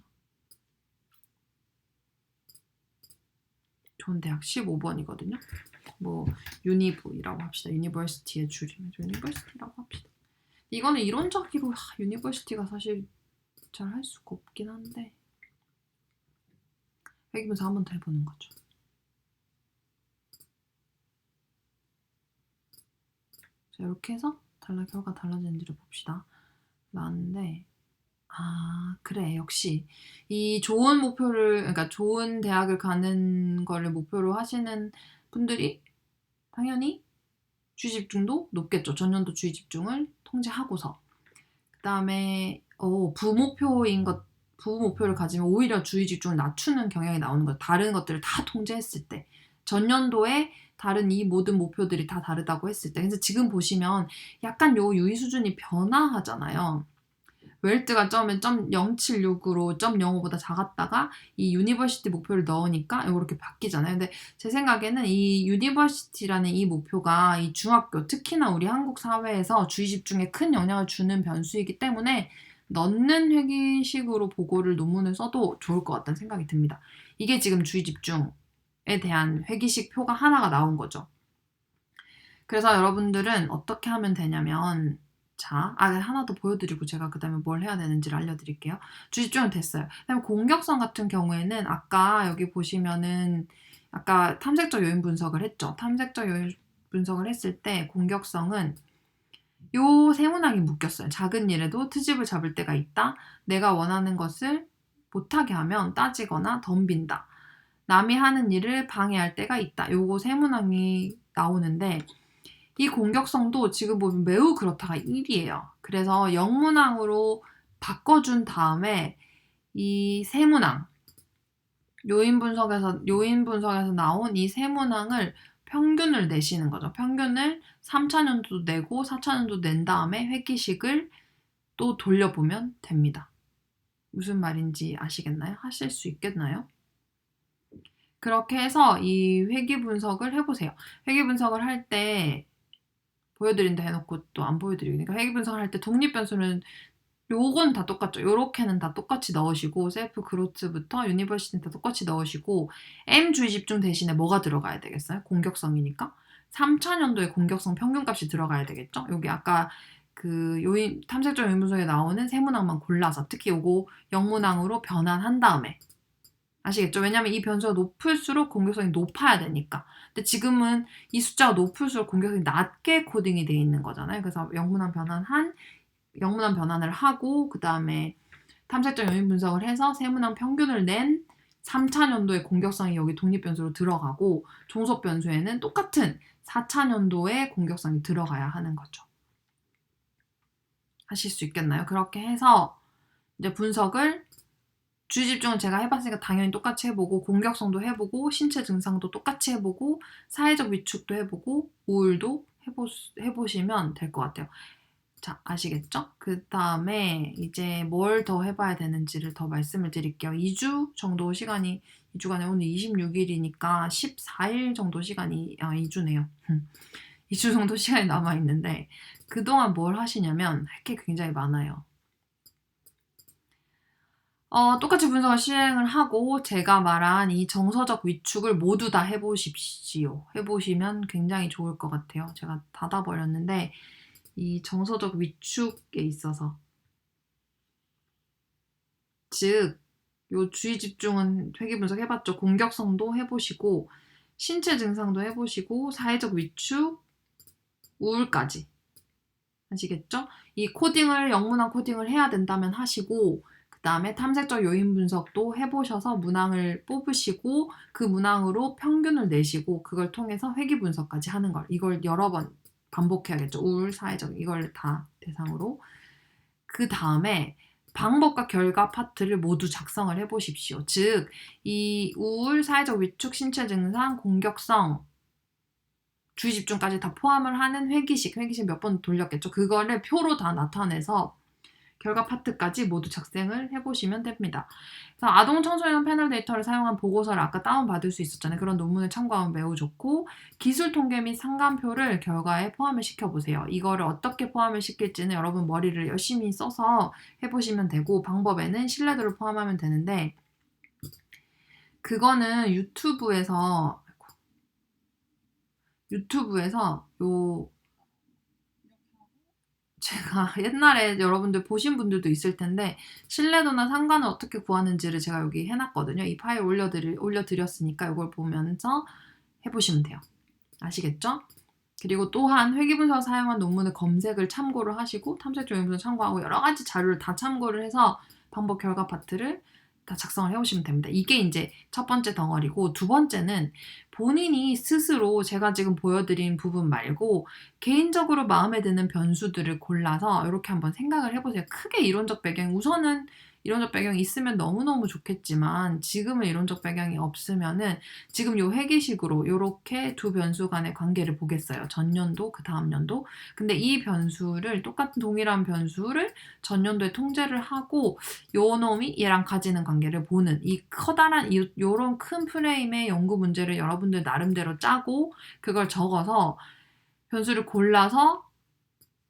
좋은 대학 15번이거든요. 뭐 유니브이라고 합시다. 유니버시티의 줄이면 유니버시티라고 합시다. 이거는 이론적으로 유니버시티가 사실 잘 할 수가 없긴 한데 여기면서 한 번 더 해보는 거죠. 자, 이렇게 해서 결과 달라지는지를 봅시다. 나왔는데 그래 역시 이 좋은 목표를 그러니까 좋은 대학을 가는 거를 목표로 하시는 분들이 당연히 주의 집중도 높겠죠. 전년도 주의 집중을 통제하고서 그 다음에 부목표를 가지면 오히려 주의 집중을 낮추는 경향이 나오는 거예요. 다른 것들을 다 통제했을 때. 전년도에 다른 이 모든 목표들이 다 다르다고 했을 때. 그래서 지금 보시면 약간 요 유의 수준이 변화하잖아요. 웰트가 처음엔 0.076으로 0.05보다 작았다가 이 유니버시티 목표를 넣으니까 이렇게 바뀌잖아요. 근데 제 생각에는 이 유니버시티라는 이 목표가 이 중학교, 특히나 우리 한국 사회에서 주의 집중에 큰 영향을 주는 변수이기 때문에 넣는 회기식으로 보고를 논문을 써도 좋을 것 같다는 생각이 듭니다. 이게 지금 주의 집중에 대한 회기식 표가 하나가 나온 거죠. 그래서 여러분들은 어떻게 하면 되냐면 하나 더 보여드리고 제가 그 다음에 뭘 해야 되는지를 알려드릴게요. 주의 집중은 됐어요. 그다음에 공격성 같은 경우에는 아까 여기 보시면은 아까 탐색적 요인 분석을 했죠. 탐색적 요인 분석을 했을 때 공격성은 요 세 문항이 묶였어요. 작은 일에도 트집을 잡을 때가 있다. 내가 원하는 것을 못하게 하면 따지거나 덤빈다. 남이 하는 일을 방해할 때가 있다. 요거 세 문항이 나오는데 이 공격성도 지금 보면 매우 그렇다가 1이에요. 그래서 영문항으로 바꿔준 다음에 이 세 문항, 요인 분석에서 나온 이 세 문항을 평균을 내시는 거죠. 평균을 3차년도 내고 4차년도 낸 다음에 회기식을 또 돌려보면 됩니다. 무슨 말인지 아시겠나요? 하실 수 있겠나요? 그렇게 해서 이 회기 분석을 해보세요. 회기 분석을 할 때 보여드린다 해놓고 또 안 보여드리니까 회기 분석을 할 때 독립변수는 요건 다 똑같죠. 요렇게는 다 똑같이 넣으시고 셀프 그로트부터 유니버시티는 다 똑같이 넣으시고 M 주의 집중 대신에 뭐가 들어가야 되겠어요? 공격성이니까 3차년도에 공격성 평균값이 들어가야 되겠죠. 여기 아까 그 탐색적 요인 분석에 나오는 세 문항만 골라서 특히 요거 영문항으로 변환한 다음에 아시겠죠? 왜냐면 이 변수가 높을수록 공격성이 높아야 되니까. 근데 지금은 이 숫자가 높을수록 공격성이 낮게 코딩이 돼 있는 거잖아요. 그래서 영문항 변환을 하고 그 다음에 탐색적 요인 분석을 해서 세문항 평균을 낸 3차년도의 공격성이 여기 독립변수로 들어가고 종속변수에는 똑같은 4차년도의 공격성이 들어가야 하는 거죠. 하실 수 있겠나요? 그렇게 해서 이제 분석을 주의 집중은 제가 해봤으니까 당연히 똑같이 해보고 공격성도 해보고 신체 증상도 똑같이 해보고 사회적 위축도 해보고 우울도 해보시면 될 것 같아요. 자, 아시겠죠? 그 다음에 이제 뭘 더 해봐야 되는지를 더 말씀을 드릴게요. 2주 정도 시간이 2주간에 오늘 26일이니까 14일 정도 시간이 2주네요. 2주 정도 시간이 남아있는데 그동안 뭘 하시냐면 할 게 굉장히 많아요. 똑같이 분석을 시행을 하고 제가 말한 이 정서적 위축을 모두 다 해보십시오. 해보시면 굉장히 좋을 것 같아요. 제가 닫아버렸는데 이 정서적 위축에 있어서 즉 요 주의 집중은 회귀 분석 해봤죠. 공격성도 해보시고 신체 증상도 해보시고 사회적 위축, 우울까지 아시겠죠? 이 코딩을 영문항 코딩을 해야 된다면 하시고 그 다음에 탐색적 요인 분석도 해보셔서 문항을 뽑으시고 그 문항으로 평균을 내시고 그걸 통해서 회귀 분석까지 하는 걸 이걸 여러 번 반복해야겠죠. 우울, 사회적 이걸 다 대상으로 그 다음에 방법과 결과 파트를 모두 작성을 해보십시오. 즉, 이 우울, 사회적 위축, 신체 증상, 공격성, 주의 집중까지 다 포함을 하는 회기식 몇 번 돌렸겠죠. 그거를 표로 다 나타내서 결과 파트까지 모두 작성을 해보시면 됩니다. 그래서 아동 청소년 패널 데이터를 사용한 보고서를 아까 다운받을 수 있었잖아요. 그런 논문을 참고하면 매우 좋고 기술 통계 및 상관표를 결과에 포함을 시켜보세요. 이거를 어떻게 포함을 시킬지는 여러분 머리를 열심히 써서 해보시면 되고 방법에는 신뢰도를 포함하면 되는데 그거는 유튜브에서 제가 옛날에 여러분들 보신 분들도 있을 텐데 신뢰도나 상관을 어떻게 구하는지를 제가 여기 해놨거든요. 이 파일 올려드렸으니까 이걸 보면서 해보시면 돼요. 아시겠죠? 그리고 또한 회귀분석 사용한 논문의 검색을 참고를 하시고 탐색적 요인 분석 참고하고 여러 가지 자료를 다 참고를 해서 방법 결과 파트를 다 작성을 해오시면 됩니다. 이게 이제 첫 번째 덩어리고 두 번째는 본인이 스스로 제가 지금 보여드린 부분 말고 개인적으로 마음에 드는 변수들을 골라서 이렇게 한번 생각을 해보세요. 크게 이론적 배경, 우선은 이론적 배경이 있으면 너무너무 좋겠지만 지금은 이론적 배경이 없으면은 지금 요 회계식으로 요렇게 두 변수 간의 관계를 보겠어요. 전년도, 그 다음 연도. 근데 이 변수를 똑같은 동일한 변수를 전년도에 통제를 하고 요 놈이 얘랑 가지는 관계를 보는 이 커다란 요런 큰 프레임의 연구 문제를 여러분들 나름대로 짜고 그걸 적어서 변수를 골라서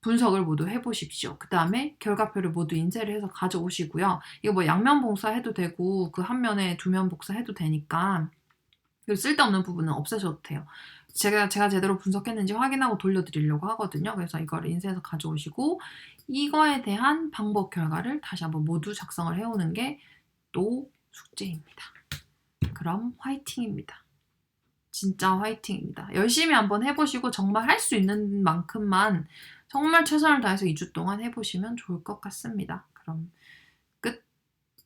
분석을 모두 해보십시오. 그 다음에 결과표를 모두 인쇄를 해서 가져오시고요. 이거 뭐 양면 복사해도 되고 그 한 면에 두 면 복사해도 되니까 쓸데없는 부분은 없애셔도 돼요. 제가 제대로 분석했는지 확인하고 돌려드리려고 하거든요. 그래서 이거를 인쇄해서 가져오시고 이거에 대한 방법 결과를 다시 한번 모두 작성을 해오는 게 또 숙제입니다. 그럼 화이팅입니다. 진짜 화이팅입니다. 열심히 한번 해보시고 정말 할 수 있는 만큼만 정말 최선을 다해서 2주 동안 해보시면 좋을 것 같습니다. 그럼